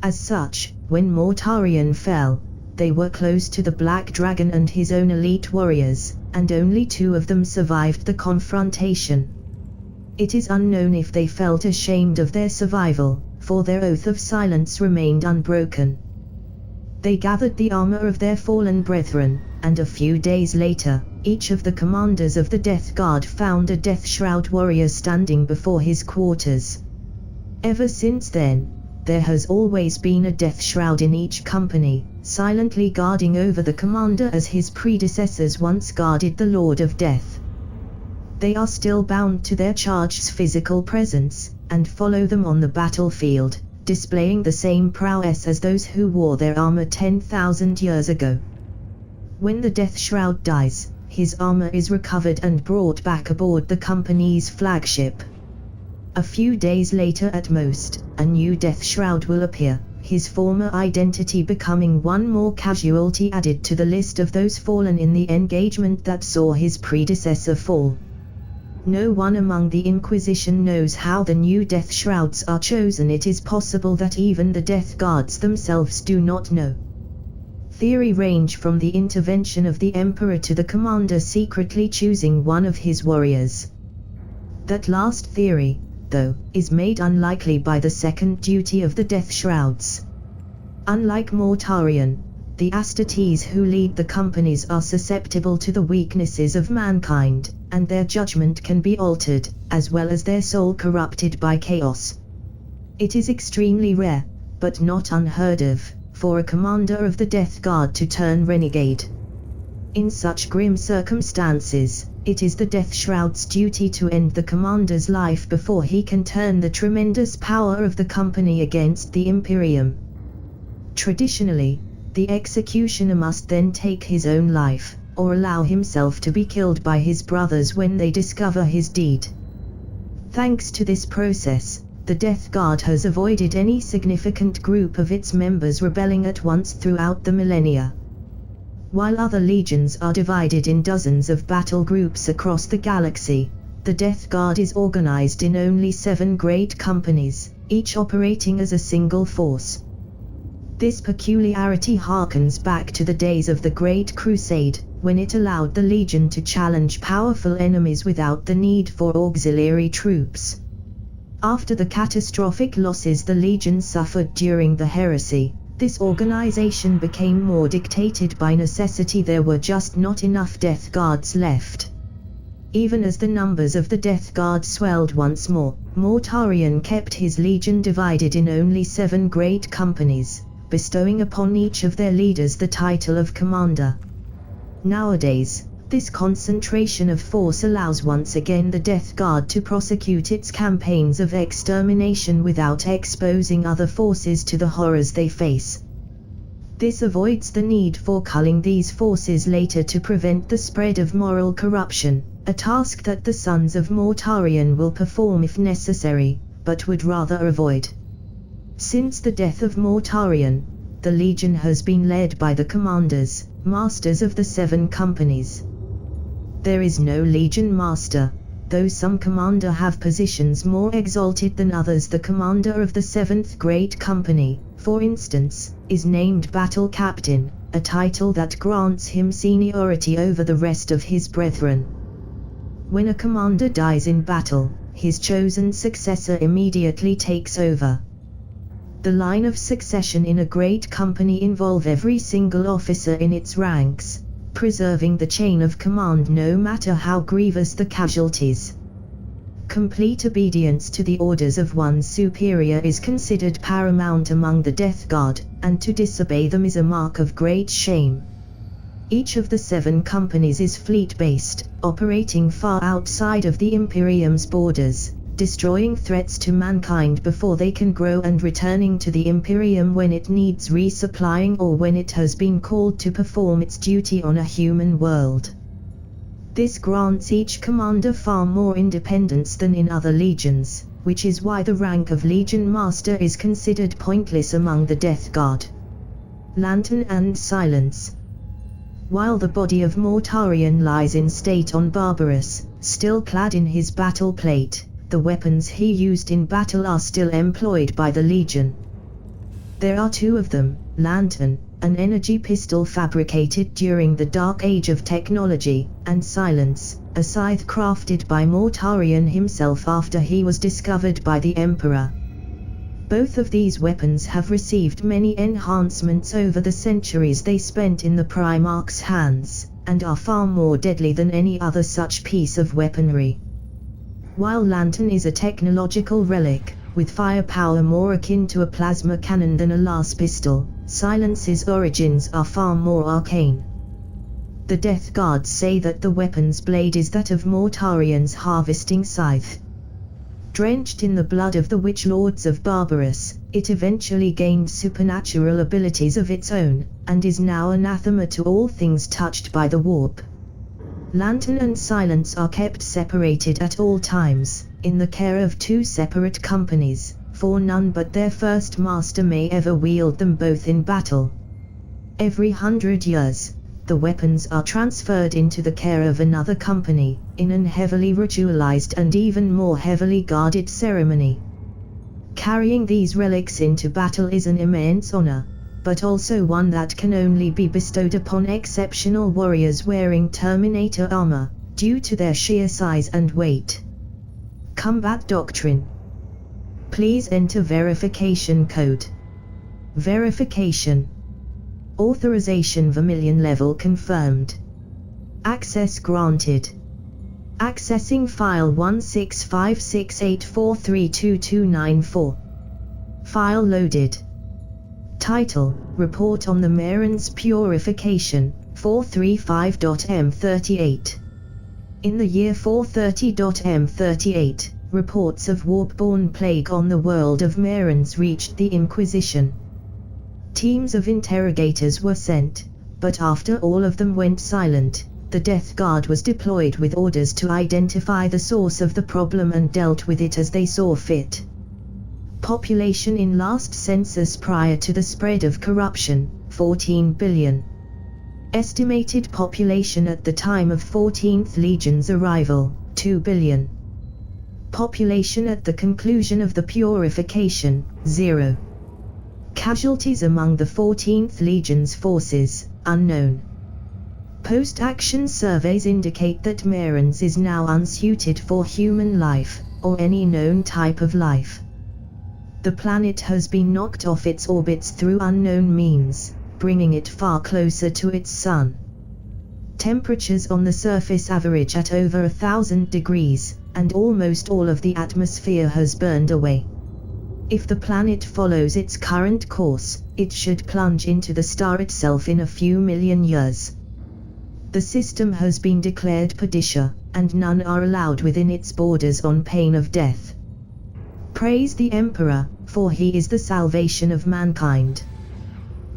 As such, when Mortarion fell, they were close to the Black Dragon and his own elite warriors, and only 2 of them survived the confrontation. It is unknown if they felt ashamed of their survival, for their oath of silence remained unbroken. They gathered the armor of their fallen brethren, and a few days later, each of the commanders of the Death Guard found a Death Shroud warrior standing before his quarters. Ever since then, there has always been a Death Shroud in each company, silently guarding over the commander as his predecessors once guarded the Lord of Death. They are still bound to their charge's physical presence, and follow them on the battlefield, displaying the same prowess as those who wore their armor 10,000 years ago. When the Death Shroud dies, his armor is recovered and brought back aboard the company's flagship. A few days later at most, a new Death Shroud will appear, his former identity becoming one more casualty added to the list of those fallen in the engagement that saw his predecessor fall. No one among the Inquisition knows how the new Death Shrouds are chosen. It is possible that even the Death Guards themselves do not know. Theory range from the intervention of the Emperor to the commander secretly choosing one of his warriors. That last theory, though, is made unlikely by the second duty of the Death Shrouds. Unlike Mortarion, the Astartes who lead the companies are susceptible to the weaknesses of mankind, and their judgment can be altered, as well as their soul corrupted by chaos. It is extremely rare, but not unheard of, for a commander of the Death Guard to turn renegade. In such grim circumstances, it is the Death Shroud's duty to end the commander's life before he can turn the tremendous power of the company against the Imperium. Traditionally, the executioner must then take his own life, or allow himself to be killed by his brothers when they discover his deed. Thanks to this process, the Death Guard has avoided any significant group of its members rebelling at once throughout the millennia. While other legions are divided in dozens of battle groups across the galaxy, the Death Guard is organized in only 7 great companies, each operating as a single force. This peculiarity harkens back to the days of the Great Crusade, when it allowed the Legion to challenge powerful enemies without the need for auxiliary troops. After the catastrophic losses the Legion suffered during the Heresy, this organization became more dictated by necessity. There were just not enough Death Guards left. Even as the numbers of the Death Guard swelled once more, Mortarion kept his Legion divided in only 7 great companies, bestowing upon each of their leaders the title of commander. Nowadays, this concentration of force allows once again the Death Guard to prosecute its campaigns of extermination without exposing other forces to the horrors they face. This avoids the need for culling these forces later to prevent the spread of moral corruption, a task that the Sons of Mortarion will perform if necessary, but would rather avoid. Since the death of Mortarion, the Legion has been led by the commanders, masters of the 7 companies. There is no Legion Master, though some commander have positions more exalted than others. The commander of the 7th Great Company, for instance, is named Battle Captain, a title that grants him seniority over the rest of his brethren. When a commander dies in battle, his chosen successor immediately takes over. The line of succession in a great company involves every single officer in its ranks, preserving the chain of command no matter how grievous the casualties. Complete obedience to the orders of one's superior is considered paramount among the Death Guard, and to disobey them is a mark of great shame. Each of the 7 companies is fleet-based, operating far outside of the Imperium's borders, destroying threats to mankind before they can grow and returning to the Imperium when it needs resupplying or when it has been called to perform its duty on a human world. This grants each commander far more independence than in other legions, which is why the rank of Legion Master is considered pointless among the Death Guard. Lantern and Silence. While the body of Mortarion lies in state on Barbarous, still clad in his battle plate, the weapons he used in battle are still employed by the Legion. There are 2 of them: Lantern, an energy pistol fabricated during the Dark Age of technology, and Silence, a scythe crafted by Mortarion himself after he was discovered by the Emperor. Both of these weapons have received many enhancements over the centuries they spent in the Primarch's hands, and are far more deadly than any other such piece of weaponry. While Lantern is a technological relic, with firepower more akin to a plasma cannon than a las pistol, Silence's origins are far more arcane. The Death Guards say that the weapon's blade is that of Mortarion's harvesting scythe. Drenched in the blood of the Witch Lords of Barbarous, it eventually gained supernatural abilities of its own, and is now anathema to all things touched by the warp. Lantern and Silence are kept separated at all times, in the care of 2 separate companies, for none but their first master may ever wield them both in battle. Every 100 years, the weapons are transferred into the care of another company, in an heavily ritualized and even more heavily guarded ceremony. Carrying these relics into battle is an immense honor, but also one that can only be bestowed upon exceptional warriors wearing Terminator armor, due to their sheer size and weight. Combat Doctrine. Please enter verification code. Verification. Authorization Vermilion level confirmed. Access granted. Accessing file 165684322294. File loaded. Title: Report on the Marin's Purification, 435.m38. In the year 430.m38, reports of warp-borne plague on the world of Marins reached the Inquisition. Teams of interrogators were sent, but after all of them went silent, the Death Guard was deployed with orders to identify the source of the problem and dealt with it as they saw fit. Population in last census prior to the spread of corruption, 14 billion. Estimated population at the time of 14th Legion's arrival, 2 billion. Population at the conclusion of the purification, 0. Casualties among the 14th Legion's forces, unknown. Post-action surveys indicate that Marins is now unsuited for human life, or any known type of life. The planet has been knocked off its orbits through unknown means, bringing it far closer to its sun. Temperatures on the surface average at over 1,000 degrees, and almost all of the atmosphere has burned away. If the planet follows its current course, it should plunge into the star itself in a few million years. The system has been declared Padisha, and none are allowed within its borders on pain of death. Praise the Emperor, for he is the salvation of mankind.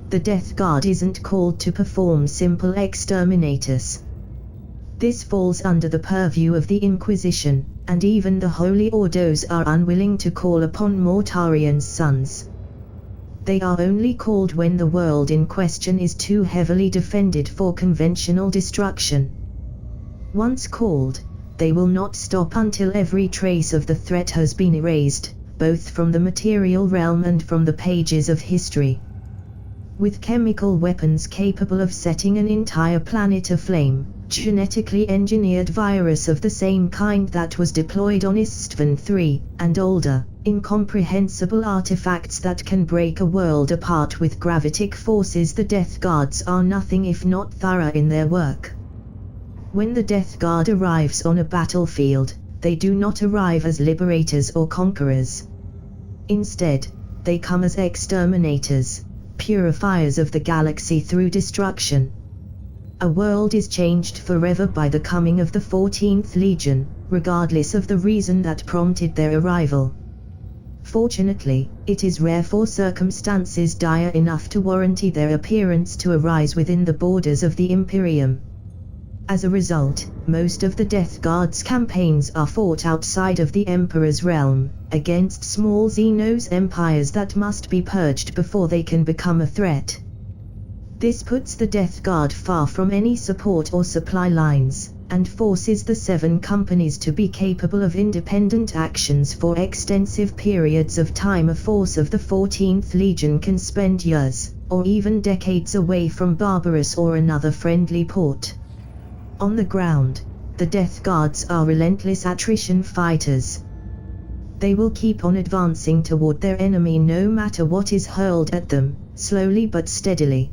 The Death Guard isn't called to perform simple exterminatus. This falls under the purview of the Inquisition, and even the Holy Ordos are unwilling to call upon Mortarion's sons. They are only called when the world in question is too heavily defended for conventional destruction. Once called, they will not stop until every trace of the threat has been erased, both from the material realm and from the pages of history. With chemical weapons capable of setting an entire planet aflame, genetically engineered virus of the same kind that was deployed on Istvan III, and older, incomprehensible artifacts that can break a world apart with gravitic forces, the Death Guards are nothing if not thorough in their work. When the Death Guard arrives on a battlefield, they do not arrive as liberators or conquerors. Instead, they come as exterminators, purifiers of the galaxy through destruction. A world is changed forever by the coming of the 14th Legion, regardless of the reason that prompted their arrival. Fortunately, it is rare for circumstances dire enough to warranty their appearance to arise within the borders of the Imperium. As a result, most of the Death Guard's campaigns are fought outside of the Emperor's realm, against small Xenos empires that must be purged before they can become a threat. This puts the Death Guard far from any support or supply lines, and forces the 7 companies to be capable of independent actions for extensive periods of time. A force of the 14th Legion can spend years, or even decades away from Barbarous or another friendly port. On the ground, the Death Guards are relentless attrition fighters. They will keep on advancing toward their enemy no matter what is hurled at them, slowly but steadily.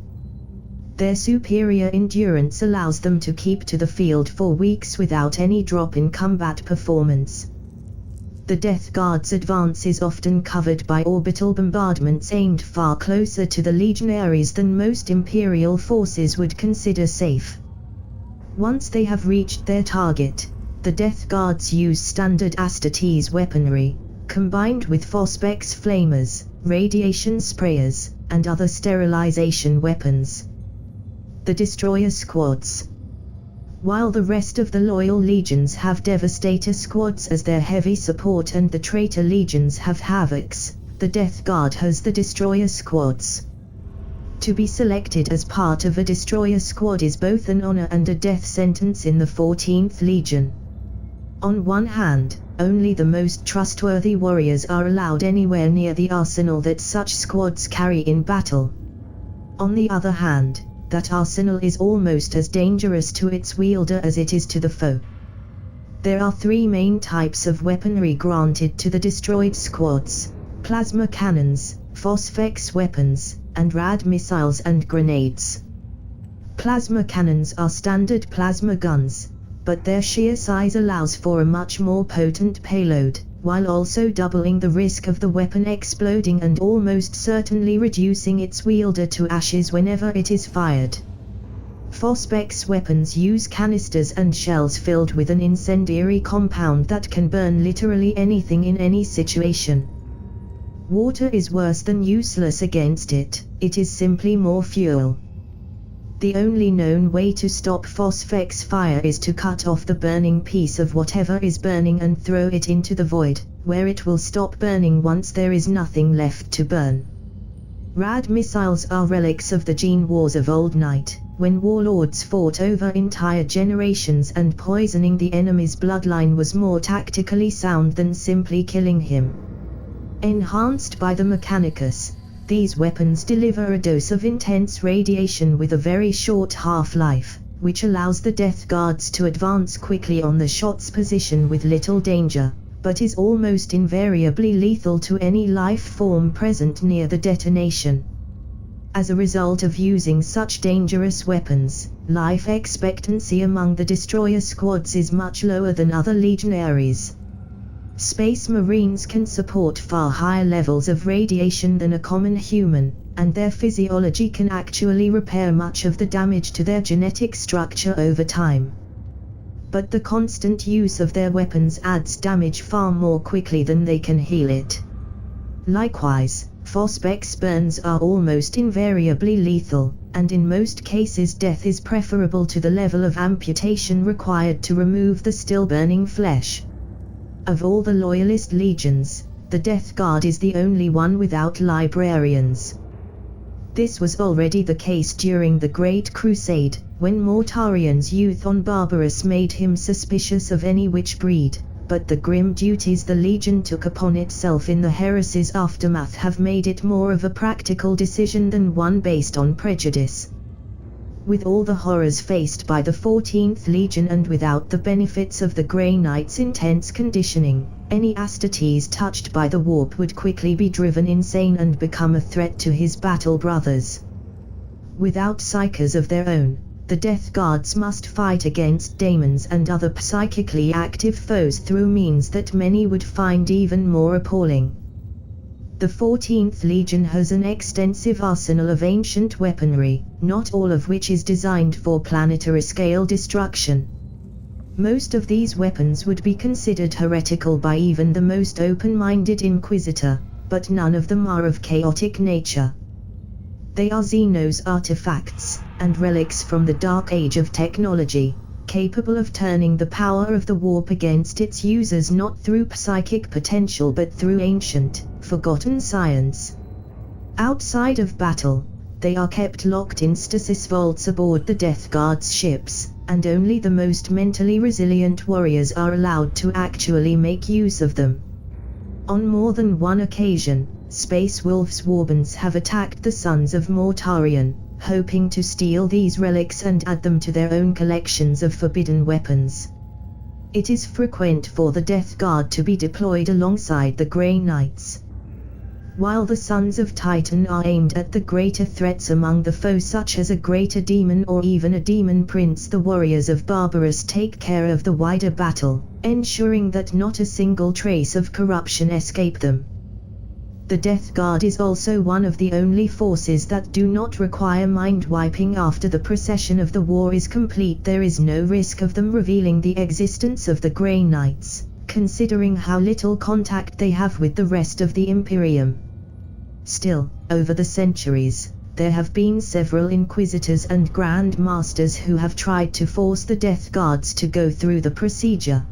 Their superior endurance allows them to keep to the field for weeks without any drop in combat performance. The Death Guard's advance is often covered by orbital bombardments aimed far closer to the legionaries than most Imperial forces would consider safe. Once they have reached their target, the Death Guards use standard Astartes weaponry, combined with Phosphex flamers, radiation sprayers, and other sterilization weapons. The Destroyer Squads. While the rest of the loyal legions have Devastator Squads as their heavy support and the Traitor legions have Havocs, the Death Guard has the Destroyer Squads. To be selected as part of a Destroyer Squad is both an honor and a death sentence in the 14th Legion. On one hand, only the most trustworthy warriors are allowed anywhere near the arsenal that such squads carry in battle. On the other hand, that arsenal is almost as dangerous to its wielder as it is to the foe. There are 3 main types of weaponry granted to the destroyed squads: plasma cannons, Phosphex weapons, and rad missiles and grenades. Plasma cannons are standard plasma guns, but their sheer size allows for a much more potent payload, while also doubling the risk of the weapon exploding and almost certainly reducing its wielder to ashes whenever it is fired. Phosphex weapons use canisters and shells filled with an incendiary compound that can burn literally anything in any situation. Water is worse than useless against it, it is simply more fuel. The only known way to stop Phosphex fire is to cut off the burning piece of whatever is burning and throw it into the void, where it will stop burning once there is nothing left to burn. Rad missiles are relics of the gene wars of old night, when warlords fought over entire generations and poisoning the enemy's bloodline was more tactically sound than simply killing him. Enhanced by the Mechanicus, these weapons deliver a dose of intense radiation with a very short half-life, which allows the Death Guards to advance quickly on the shot's position with little danger, but is almost invariably lethal to any life form present near the detonation. As a result of using such dangerous weapons, life expectancy among the Destroyer Squads is much lower than other legionaries. Space Marines can support far higher levels of radiation than a common human, and their physiology can actually repair much of the damage to their genetic structure over time. But the constant use of their weapons adds damage far more quickly than they can heal it. Likewise, Phosphex burns are almost invariably lethal, and in most cases death is preferable to the level of amputation required to remove the still burning flesh. Of all the Loyalist legions, the Death Guard is the only one without librarians. This was already the case during the Great Crusade, when Mortarian's youth on Barbarous made him suspicious of any witch breed, but the grim duties the Legion took upon itself in the Heresy's aftermath have made it more of a practical decision than one based on prejudice. With all the horrors faced by the 14th Legion and without the benefits of the Grey Knight's intense conditioning, any Astartes touched by the warp would quickly be driven insane and become a threat to his battle brothers. Without psychers of their own, the Death Guards must fight against daemons and other psychically active foes through means that many would find even more appalling. The 14th Legion has an extensive arsenal of ancient weaponry, not all of which is designed for planetary scale destruction. Most of these weapons would be considered heretical by even the most open-minded Inquisitor, but none of them are of chaotic nature. They are Xenos artifacts, and relics from the dark age of technology, capable of turning the power of the warp against its users not through psychic potential but through ancient, forgotten science. Outside of battle, they are kept locked in stasis vaults aboard the Death Guard's ships, and only the most mentally resilient warriors are allowed to actually make use of them. On more than one occasion, Space Wolf's warbands have attacked the Sons of Mortarion, hoping to steal these relics and add them to their own collections of forbidden weapons. It is frequent for the Death Guard to be deployed alongside the Grey Knights. While the Sons of Titan are aimed at the greater threats among the foe such as a greater demon or even a demon prince, the warriors of Barbarous take care of the wider battle, ensuring that not a single trace of corruption escape them. The Death Guard is also one of the only forces that do not require mind-wiping. After the procession of the war is complete, there is no risk of them revealing the existence of the Grey Knights, considering how little contact they have with the rest of the Imperium. Still, over the centuries, there have been several Inquisitors and Grand Masters who have tried to force the Death Guards to go through the procedure.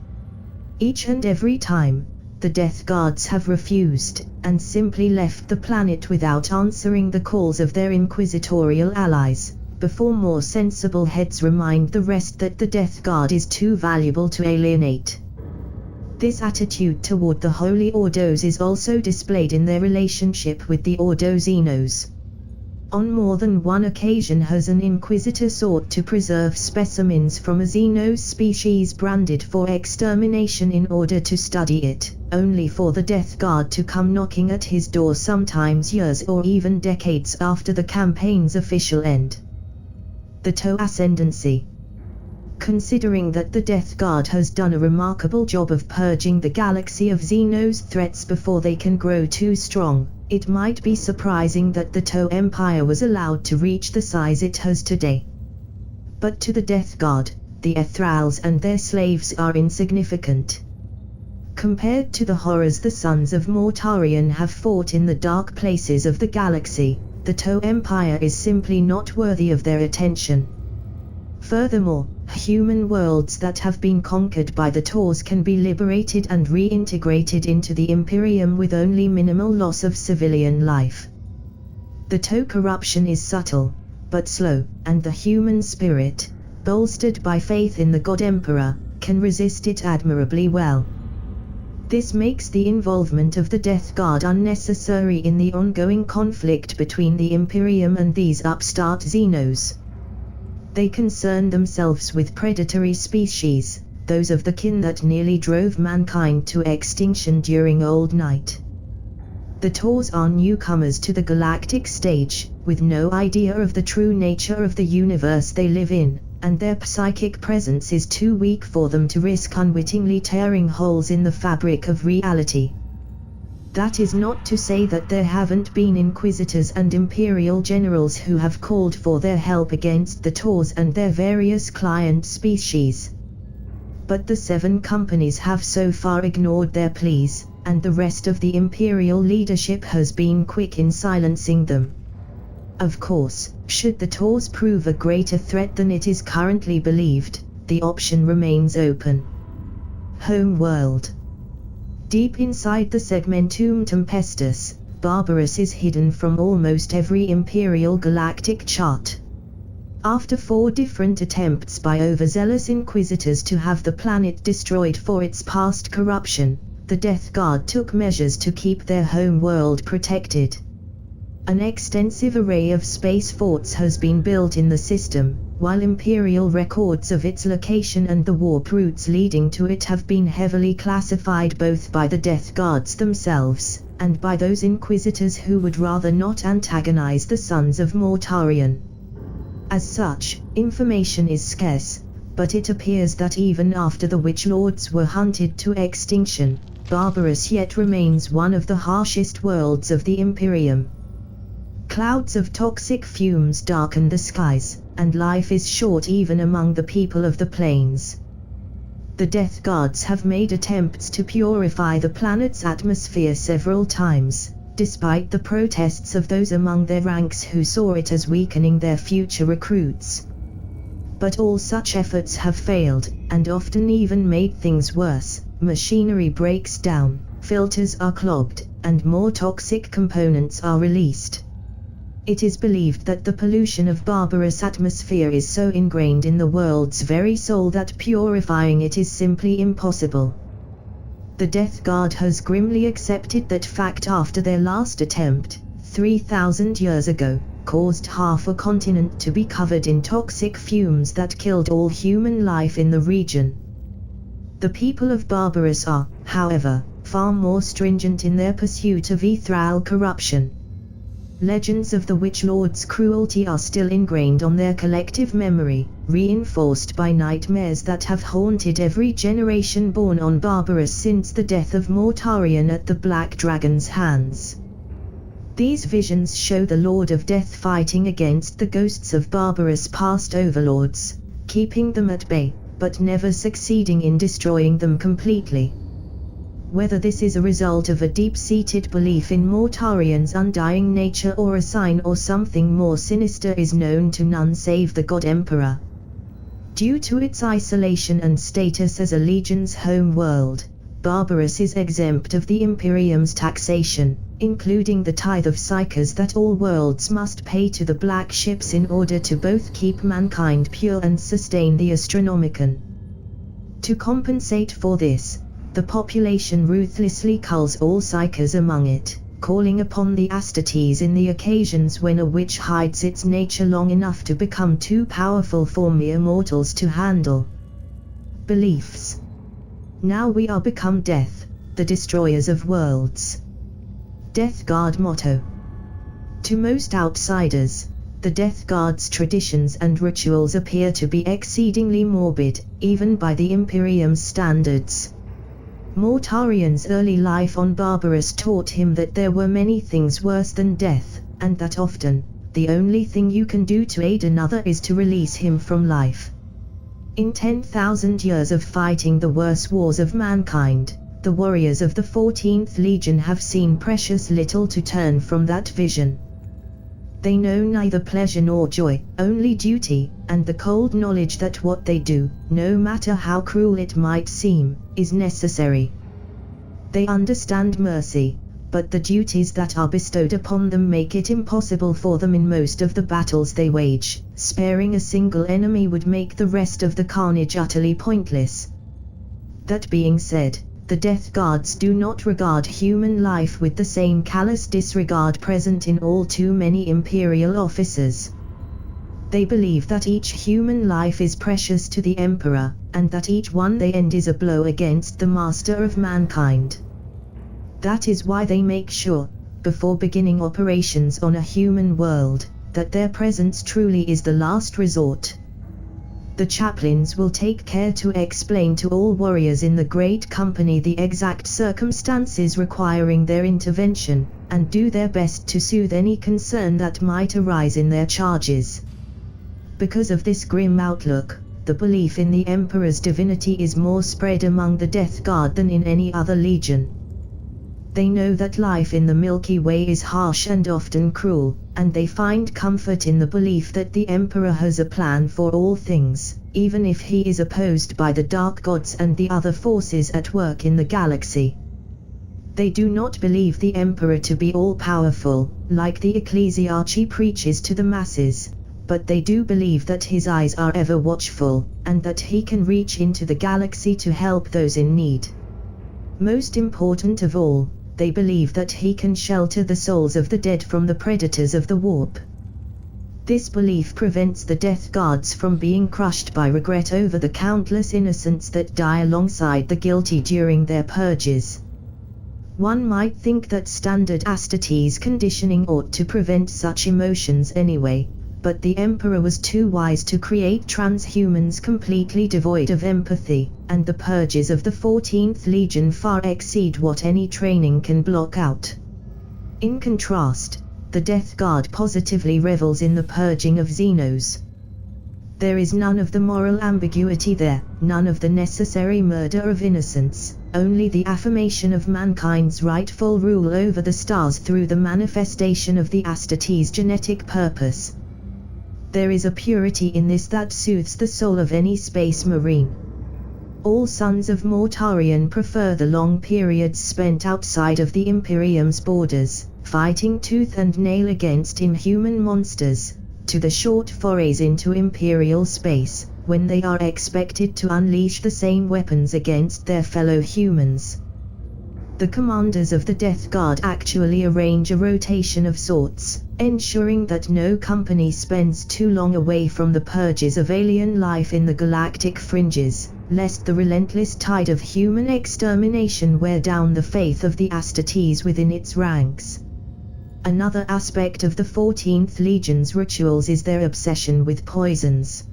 Each and every time, the Death Guards have refused, and simply left the planet without answering the calls of their inquisitorial allies, before more sensible heads remind the rest that the Death Guard is too valuable to alienate. This attitude toward the Holy Ordos is also displayed in their relationship with the Ordo Xenos. On more than one occasion has an Inquisitor sought to preserve specimens from a Xenos species branded for extermination in order to study it, only for the Death Guard to come knocking at his door sometimes years or even decades after the campaign's official end. The Toe Ascendancy. Considering that the Death Guard has done a remarkable job of purging the galaxy of Xenos threats before they can grow too strong, it might be surprising that the Toe Empire was allowed to reach the size it has today. But to the Death Guard, the Ethrals and their slaves are insignificant. Compared to the horrors the Sons of Mortarion have fought in the dark places of the galaxy, the Toe Empire is simply not worthy of their attention. Furthermore, human worlds that have been conquered by the Taurs can be liberated and reintegrated into the Imperium with only minimal loss of civilian life. The Toe corruption is subtle, but slow, and the human spirit, bolstered by faith in the God Emperor, can resist it admirably well. This makes the involvement of the Death Guard unnecessary in the ongoing conflict between the Imperium and these upstart Xenos. They concern themselves with predatory species, those of the kin that nearly drove mankind to extinction during Old Night. The Taurs are newcomers to the galactic stage, with no idea of the true nature of the universe they live in, and their psychic presence is too weak for them to risk unwittingly tearing holes in the fabric of reality. That is not to say that there haven't been Inquisitors and Imperial generals who have called for their help against the Taurs and their various client species. But the 7 companies have so far ignored their pleas, and the rest of the Imperial leadership has been quick in silencing them. Of course, should the Taurs prove a greater threat than it is currently believed, the option remains open. Homeworld. Deep inside the Segmentum Tempestus, Barbarous is hidden from almost every Imperial galactic chart. After 4 different attempts by overzealous Inquisitors to have the planet destroyed for its past corruption, the Death Guard took measures to keep their home world protected. An extensive array of space forts has been built in the system, while Imperial records of its location and the warp routes leading to it have been heavily classified both by the Death Guards themselves, and by those Inquisitors who would rather not antagonize the Sons of Mortarion. As such, information is scarce, but it appears that even after the Witch Lords were hunted to extinction, Barbarus yet remains one of the harshest worlds of the Imperium. Clouds of toxic fumes darken the skies, and life is short even among the people of the plains. The Death Guards have made attempts to purify the planet's atmosphere several times, despite the protests of those among their ranks who saw it as weakening their future recruits. But all such efforts have failed, and often even made things worse. Machinery breaks down, filters are clogged, and more toxic components are released. It is believed that the pollution of Barbarus' atmosphere is so ingrained in the world's very soul that purifying it is simply impossible. The Death Guard has grimly accepted that fact after their last attempt, 3,000 years ago, caused half a continent to be covered in toxic fumes that killed all human life in the region. The people of Barbarus are, however, far more stringent in their pursuit of ethereal corruption. Legends of the Witch Lord's cruelty are still ingrained on their collective memory, reinforced by nightmares that have haunted every generation born on Barbarus since the death of Mortarion at the Black Dragon's hands. These visions show the Lord of Death fighting against the ghosts of Barbarus' past overlords, keeping them at bay, but never succeeding in destroying them completely. Whether this is a result of a deep-seated belief in Mortarion's undying nature or a sign or something more sinister is known to none save the God Emperor. Due to its isolation and status as a legion's home world, Barbarus is exempt of the Imperium's taxation, including the tithe of psychers that all worlds must pay to the Black Ships in order to both keep mankind pure and sustain the Astronomicon. To compensate for this, the population ruthlessly culls all psychers among it, calling upon the Astartes in the occasions when a witch hides its nature long enough to become too powerful for mere mortals to handle. Beliefs. Now we are become death, the destroyers of worlds. Death Guard motto. To most outsiders, the Death Guard's traditions and rituals appear to be exceedingly morbid, even by the Imperium's standards. Mortarion's early life on Barbarus taught him that there were many things worse than death, and that often, the only thing you can do to aid another is to release him from life. In 10,000 years of fighting the worst wars of mankind, the warriors of the 14th Legion have seen precious little to turn from that vision. They know neither pleasure nor joy, only duty, and the cold knowledge that what they do, no matter how cruel it might seem, is necessary. They understand mercy, but the duties that are bestowed upon them make it impossible for them in most of the battles they wage. Sparing a single enemy would make the rest of the carnage utterly pointless. That being said, the Death Guards do not regard human life with the same callous disregard present in all too many Imperial officers. They believe that each human life is precious to the Emperor, and that each one they end is a blow against the master of mankind. That is why they make sure, before beginning operations on a human world, that their presence truly is the last resort. The chaplains will take care to explain to all warriors in the Great Company the exact circumstances requiring their intervention, and do their best to soothe any concern that might arise in their charges. Because of this grim outlook, the belief in the Emperor's divinity is more spread among the Death Guard than in any other legion. They know that life in the Milky Way is harsh and often cruel, and they find comfort in the belief that the Emperor has a plan for all things, even if he is opposed by the Dark Gods and the other forces at work in the galaxy. They do not believe the Emperor to be all-powerful, like the ecclesiarchy preaches to the masses, but they do believe that his eyes are ever watchful, and that he can reach into the galaxy to help those in need. Most important of all, they believe that he can shelter the souls of the dead from the predators of the warp. This belief prevents the Death Guards from being crushed by regret over the countless innocents that die alongside the guilty during their purges. One might think that standard Astartes conditioning ought to prevent such emotions anyway, but the Emperor was too wise to create transhumans completely devoid of empathy, and the purges of the 14th Legion far exceed what any training can block out. In contrast, the Death Guard positively revels in the purging of Xenos. There is none of the moral ambiguity there, none of the necessary murder of innocents, only the affirmation of mankind's rightful rule over the stars through the manifestation of the Astartes' genetic purpose. There is a purity in this that soothes the soul of any space marine. All sons of Mortarion prefer the long periods spent outside of the Imperium's borders, fighting tooth and nail against inhuman monsters, to the short forays into Imperial space, when they are expected to unleash the same weapons against their fellow humans. The commanders of the Death Guard actually arrange a rotation of sorts, ensuring that no company spends too long away from the purges of alien life in the galactic fringes, lest the relentless tide of human extermination wear down the faith of the Astartes within its ranks. Another aspect of the 14th Legion's rituals is their obsession with poisons.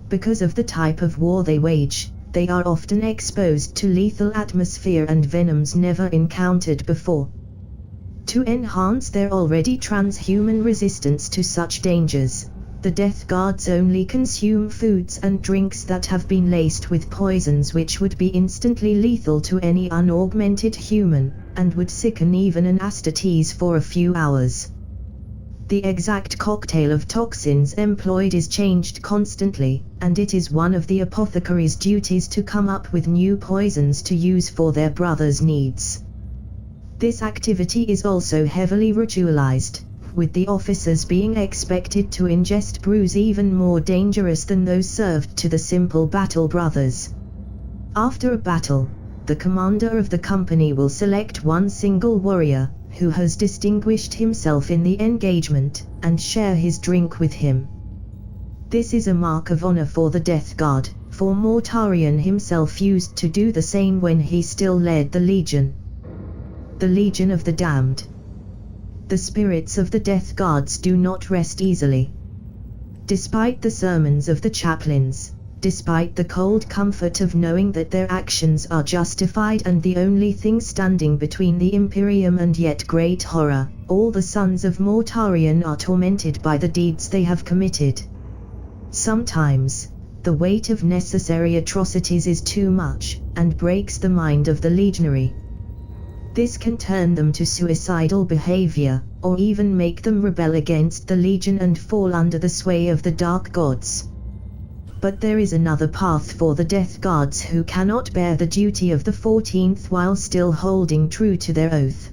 Because of the type of war they wage, they are often exposed to lethal atmosphere and venoms never encountered before. To enhance their already transhuman resistance to such dangers, the Death Guards only consume foods and drinks that have been laced with poisons which would be instantly lethal to any unaugmented human, and would sicken even an Astartes for a few hours. The exact cocktail of toxins employed is changed constantly, and it is one of the apothecary's duties to come up with new poisons to use for their brothers' needs. This activity is also heavily ritualized, with the officers being expected to ingest brews even more dangerous than those served to the simple battle brothers. After a battle, the commander of the company will select one single warrior, who has distinguished himself in the engagement, and share his drink with him. This is a mark of honor for the Death Guard, for Mortarion himself used to do the same when he still led the Legion. The Legion of the Damned. The spirits of the Death Guards do not rest easily. Despite the sermons of the chaplains, despite the cold comfort of knowing that their actions are justified and the only thing standing between the Imperium and yet great horror, all the sons of Mortarion are tormented by the deeds they have committed. Sometimes, the weight of necessary atrocities is too much, and breaks the mind of the legionary. This can turn them to suicidal behavior, or even make them rebel against the Legion and fall under the sway of the Dark Gods. But there is another path for the Death Guards who cannot bear the duty of the 14th while still holding true to their oath.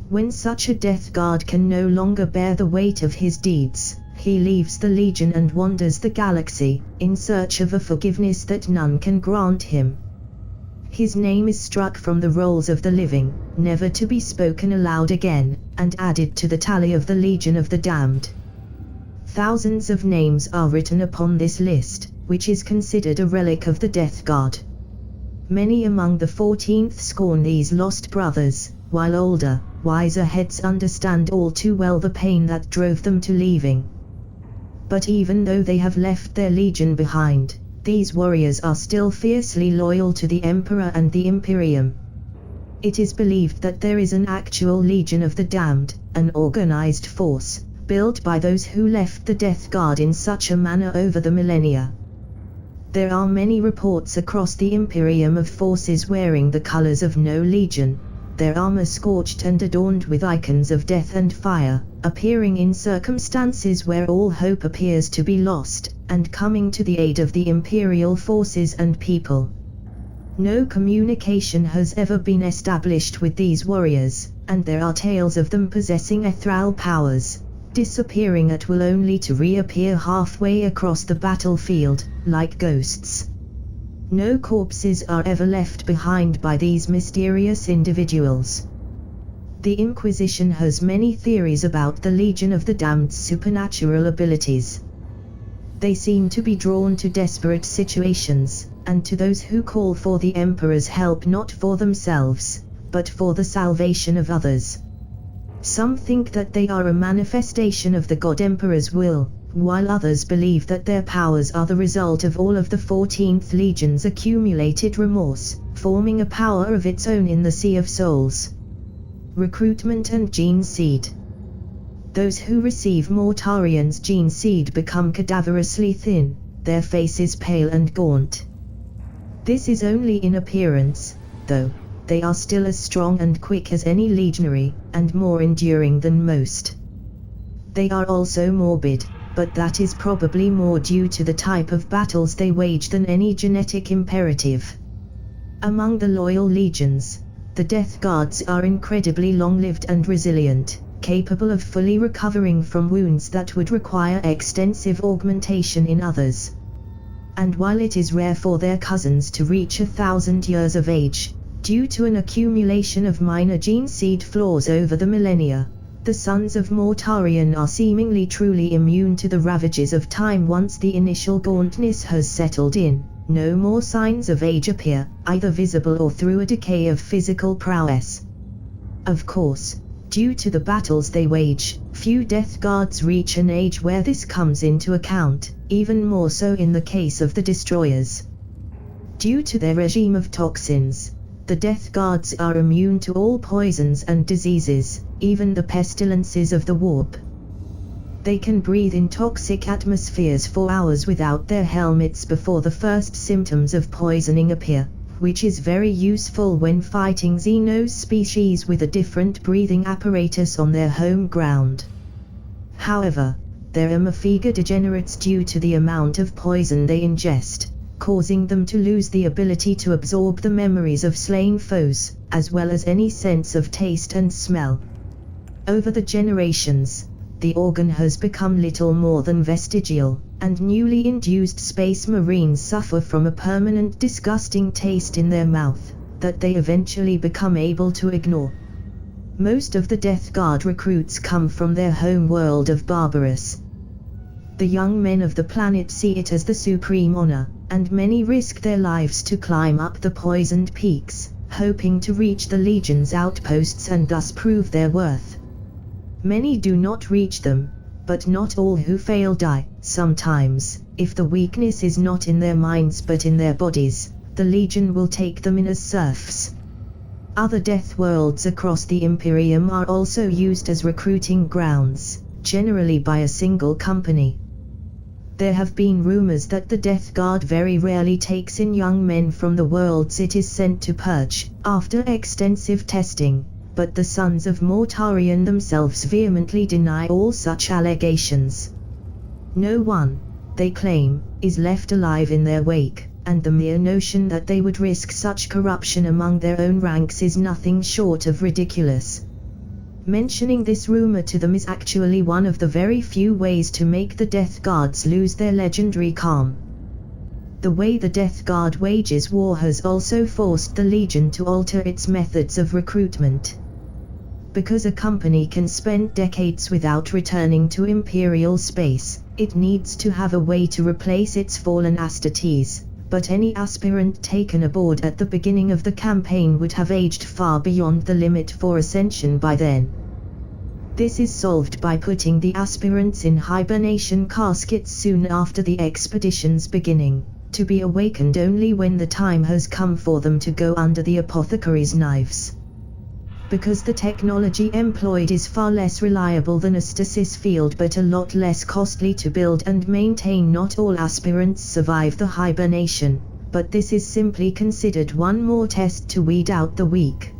When such a Death Guard can no longer bear the weight of his deeds, he leaves the Legion and wanders the galaxy, in search of a forgiveness that none can grant him. His name is struck from the rolls of the living, never to be spoken aloud again, and added to the tally of the Legion of the Damned. Thousands of names are written upon this list, which is considered a relic of the Death Guard. Many among the 14th scorn these lost brothers, while older, wiser heads understand all too well the pain that drove them to leaving. But even though they have left their legion behind, these warriors are still fiercely loyal to the Emperor and the Imperium. It is believed that there is an actual Legion of the Damned, an organized force, built by those who left the Death Guard in such a manner over the millennia. There are many reports across the Imperium of forces wearing the colors of no legion, their armor scorched and adorned with icons of death and fire, appearing in circumstances where all hope appears to be lost, and coming to the aid of the Imperial forces and people. No communication has ever been established with these warriors, and there are tales of them possessing ethereal powers, disappearing at will only to reappear halfway across the battlefield, like ghosts. No corpses are ever left behind by these mysterious individuals. The Inquisition has many theories about the Legion of the Damned's supernatural abilities. They seem to be drawn to desperate situations, and to those who call for the Emperor's help not for themselves, but for the salvation of others. Some think that they are a manifestation of the God Emperor's will, while others believe that their powers are the result of all of the 14th Legion's accumulated remorse, forming a power of its own in the Sea of Souls. Recruitment and Geneseed. Those who receive Mortarian's Geneseed become cadaverously thin, their faces pale and gaunt. This is only in appearance, though. They are still as strong and quick as any legionary, and more enduring than most. They are also morbid, but that is probably more due to the type of battles they wage than any genetic imperative. Among the loyal legions, the Death Guards are incredibly long-lived and resilient, capable of fully recovering from wounds that would require extensive augmentation in others. And while it is rare for their cousins to reach 1,000 years of age, due to an accumulation of minor Geneseed flaws over the millennia, the sons of Mortarian are seemingly truly immune to the ravages of time once the initial gauntness has settled in. No more signs of age appear, either visible or through a decay of physical prowess. Of course, due to the battles they wage, few Death Guards reach an age where this comes into account, even more so in the case of the Destroyers. Due to their regime of toxins, the Death Guards are immune to all poisons and diseases, even the pestilences of the warp. They can breathe in toxic atmospheres for hours without their helmets before the first symptoms of poisoning appear, which is very useful when fighting Xenos species with a different breathing apparatus on their home ground. However, there are Mafiga degenerates due to the amount of poison they ingest, causing them to lose the ability to absorb the memories of slain foes, as well as any sense of taste and smell. Over the generations, the organ has become little more than vestigial, and newly induced space marines suffer from a permanent disgusting taste in their mouth, that they eventually become able to ignore. Most of the Death Guard recruits come from their home world of Barbarous. The young men of the planet see it as the supreme honor, and many risk their lives to climb up the poisoned peaks, hoping to reach the Legion's outposts and thus prove their worth. Many do not reach them, but not all who fail die. Sometimes, if the weakness is not in their minds but in their bodies, the Legion will take them in as serfs. Other death worlds across the Imperium are also used as recruiting grounds, generally by a single company. There have been rumors that the Death Guard very rarely takes in young men from the worlds it is sent to purge, after extensive testing. But the sons of Mortarian themselves vehemently deny all such allegations. No one, they claim, is left alive in their wake, and the mere notion that they would risk such corruption among their own ranks is nothing short of ridiculous. Mentioning this rumor to them is actually one of the very few ways to make the Death Guards lose their legendary calm. The way the Death Guard wages war has also forced the Legion to alter its methods of recruitment. Because a company can spend decades without returning to Imperial space, it needs to have a way to replace its fallen Astartes, but any aspirant taken aboard at the beginning of the campaign would have aged far beyond the limit for ascension by then. This is solved by putting the aspirants in hibernation caskets soon after the expedition's beginning, to be awakened only when the time has come for them to go under the apothecary's knives. Because the technology employed is far less reliable than a stasis field but a lot less costly to build and maintain, not all aspirants survive the hibernation, but this is simply considered one more test to weed out the weak.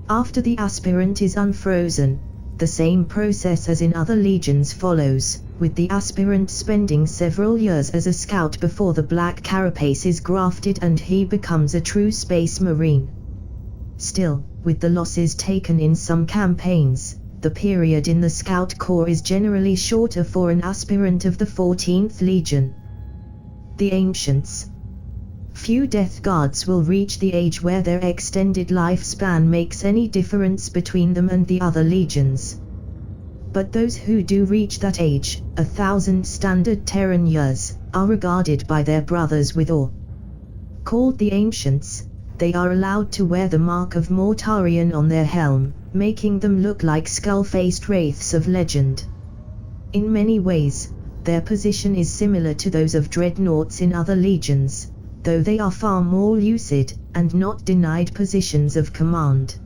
After the aspirant is unfrozen, the same process as in other legions follows, with the aspirant spending several years as a scout before the black carapace is grafted and he becomes a true space marine. Still, with the losses taken in some campaigns, the period in the Scout Corps is generally shorter for an aspirant of the 14th Legion. The Ancients. Few Death Guards will reach the age where their extended lifespan makes any difference between them and the other legions. But those who do reach that age, 1,000 standard Terran years, are regarded by their brothers with awe. Called the Ancients, they are allowed to wear the mark of Mortarian on their helm, making them look like skull-faced wraiths of legend. In many ways, their position is similar to those of dreadnoughts in other legions, though they are far more lucid, and not denied positions of command.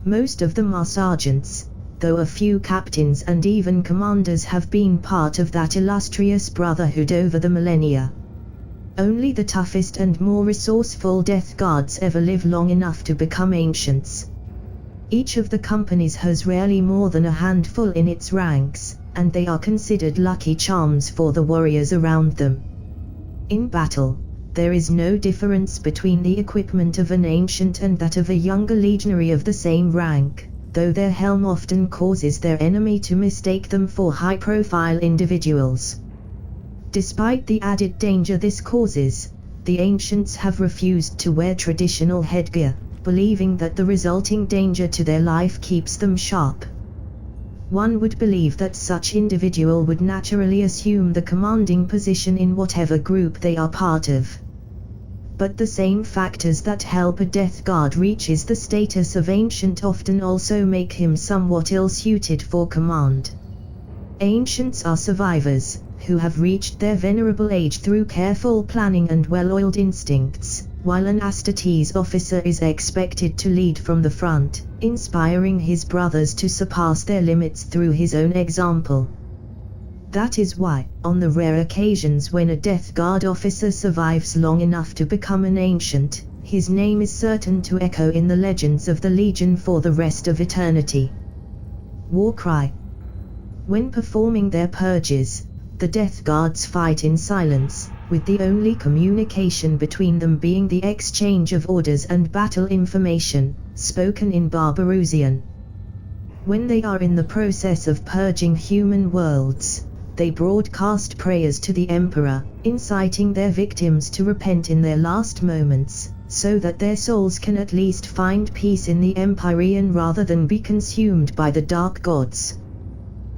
Most of them are sergeants, though a few captains and even commanders have been part of that illustrious brotherhood over the millennia. Only the toughest and more resourceful Death Guards ever live long enough to become ancients. Each of the companies has rarely more than a handful in its ranks, and they are considered lucky charms for the warriors around them. In battle, there is no difference between the equipment of an ancient and that of a younger legionary of the same rank, though their helm often causes their enemy to mistake them for high-profile individuals. Despite the added danger this causes, the ancients have refused to wear traditional headgear, believing that the resulting danger to their life keeps them sharp. One would believe that such individual would naturally assume the commanding position in whatever group they are part of. But the same factors that help a Death Guard reaches the status of ancient often also make him somewhat ill-suited for command. Ancients are survivors, who have reached their venerable age through careful planning and well-oiled instincts, while an Astartes officer is expected to lead from the front, inspiring his brothers to surpass their limits through his own example. That is why, on the rare occasions when a Death Guard officer survives long enough to become an ancient, his name is certain to echo in the legends of the Legion for the rest of eternity. Warcry. When performing their purges, the Death Guards fight in silence, with the only communication between them being the exchange of orders and battle information, spoken in Barbarousian. When they are in the process of purging human worlds, they broadcast prayers to the Emperor, inciting their victims to repent in their last moments, so that their souls can at least find peace in the Empyrean rather than be consumed by the Dark Gods.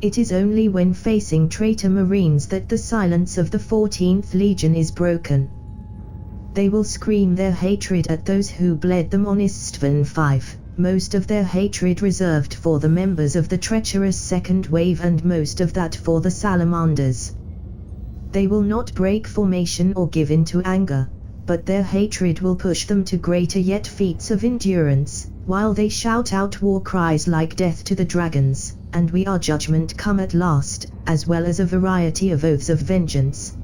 It is only when facing traitor Marines that the silence of the 14th Legion is broken. They will scream their hatred at those who bled them on Istvan V, most of their hatred reserved for the members of the treacherous Second Wave and most of that for the Salamanders. They will not break formation or give in to anger, but their hatred will push them to greater yet feats of endurance, while they shout out war cries like death to the dragons, and we are judgment come at last, as well as a variety of oaths of vengeance.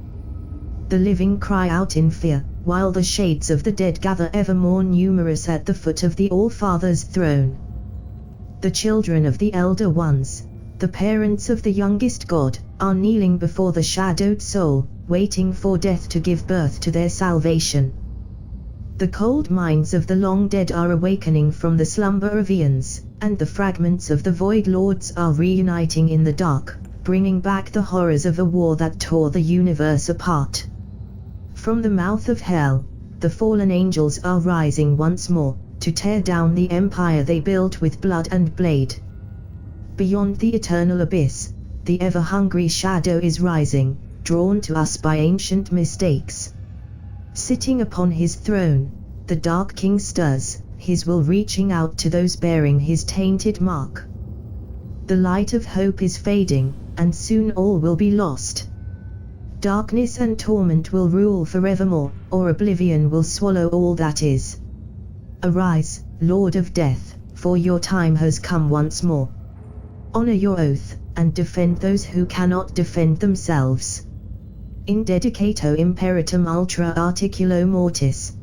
The living cry out in fear, while the shades of the dead gather ever more numerous at the foot of the All-Father's throne. The children of the Elder Ones, the parents of the youngest god, are kneeling before the shadowed soul, waiting for death to give birth to their salvation. The cold minds of the long dead are awakening from the slumber of eons, and the fragments of the Void Lords are reuniting in the dark, bringing back the horrors of a war that tore the universe apart. From the mouth of hell, the fallen angels are rising once more, to tear down the empire they built with blood and blade. Beyond the eternal abyss, the ever-hungry shadow is rising, drawn to us by ancient mistakes. Sitting upon his throne, the Dark King stirs, his will reaching out to those bearing his tainted mark. The light of hope is fading, and soon all will be lost. Darkness and torment will rule forevermore, or oblivion will swallow all that is. Arise, Lord of Death, for your time has come once more. Honor your oath, and defend those who cannot defend themselves. In dedicato imperatum ultra articulo mortis.